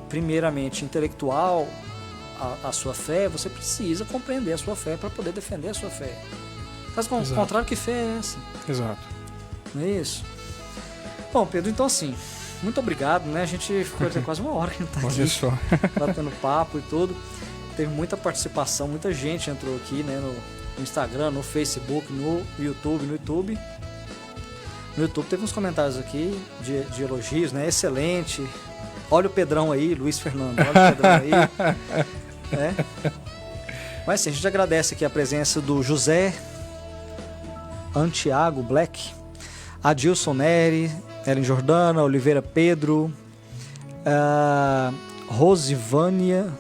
primeiramente intelectual, à sua fé, você precisa compreender a sua fé para poder defender a sua fé. Caso contrário, que fé é essa? Exato. Não é isso? Bom, Pedro, então assim, muito obrigado, né? A gente ficou quase uma hora que a gente tá Olha aqui, só. batendo papo e tudo. Teve muita participação, muita gente entrou aqui, né? No Instagram, no Facebook, no YouTube. No YouTube teve uns comentários aqui de elogios, né? Excelente. Olha o Pedrão aí, Luiz Fernando. Olha o Pedrão aí. Né? Mas sim, a gente agradece aqui a presença do José Antiago Black, Adilson Neri, Ellen Jordana, Oliveira Pedro, Rosivânia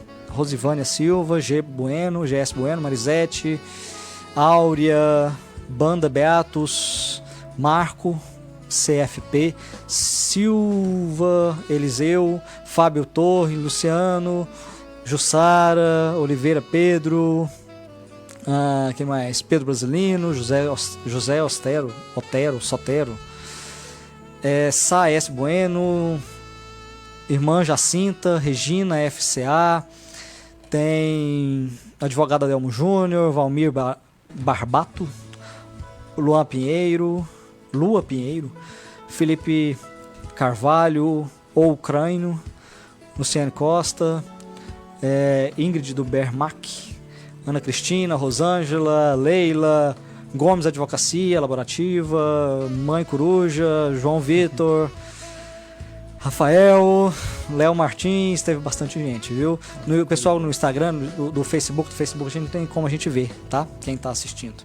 Silva, GS Bueno, Marisete, Áurea, Banda Beatos, Marco, CFP, Silva, Eliseu, Fábio Torre, Luciano, Jussara, Oliveira Pedro, quem mais? Pedro Brasilino, José Otero, Sotero, Sá.S. Bueno, Irmã Jacinta, Regina FCA, tem advogado Adelmo Júnior, Valmir Barbato, Lua Pinheiro, Felipe Carvalho, Ucraino, Luciane Costa, Ingrid do Bermac, Ana Cristina, Rosângela, Leila, Gomes Advocacia Laborativa, Mãe Coruja, João Vitor, Rafael, Léo Martins, teve bastante gente, viu? O pessoal no Instagram, do Facebook a gente não tem como a gente ver, tá? Quem tá assistindo.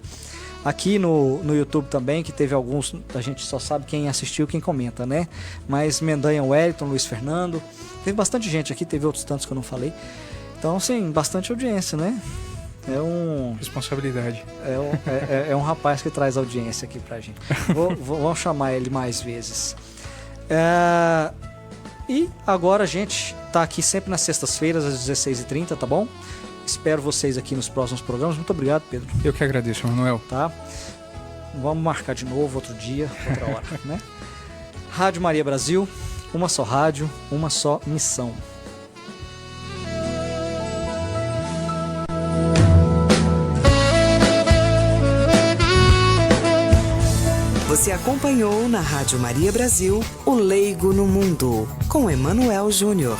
Aqui no YouTube também, que teve alguns, a gente só sabe quem assistiu, quem comenta, né? Mas Mendanha Wellington, Luiz Fernando, teve bastante gente aqui, teve outros tantos que eu não falei. Então, sim, bastante audiência, né? Responsabilidade. É um rapaz que traz audiência aqui pra gente. Vamos chamar ele mais vezes. E agora a gente tá aqui sempre nas sextas-feiras, às 16h30, tá bom? Espero vocês aqui nos próximos programas. Muito obrigado, Pedro. Eu que agradeço, Manuel. Tá? Vamos marcar de novo outro dia, outra hora, né? Rádio Maria Brasil, uma só rádio, uma só missão. Você acompanhou na Rádio Maria Brasil, O Leigo no Mundo, com Emanuel Júnior.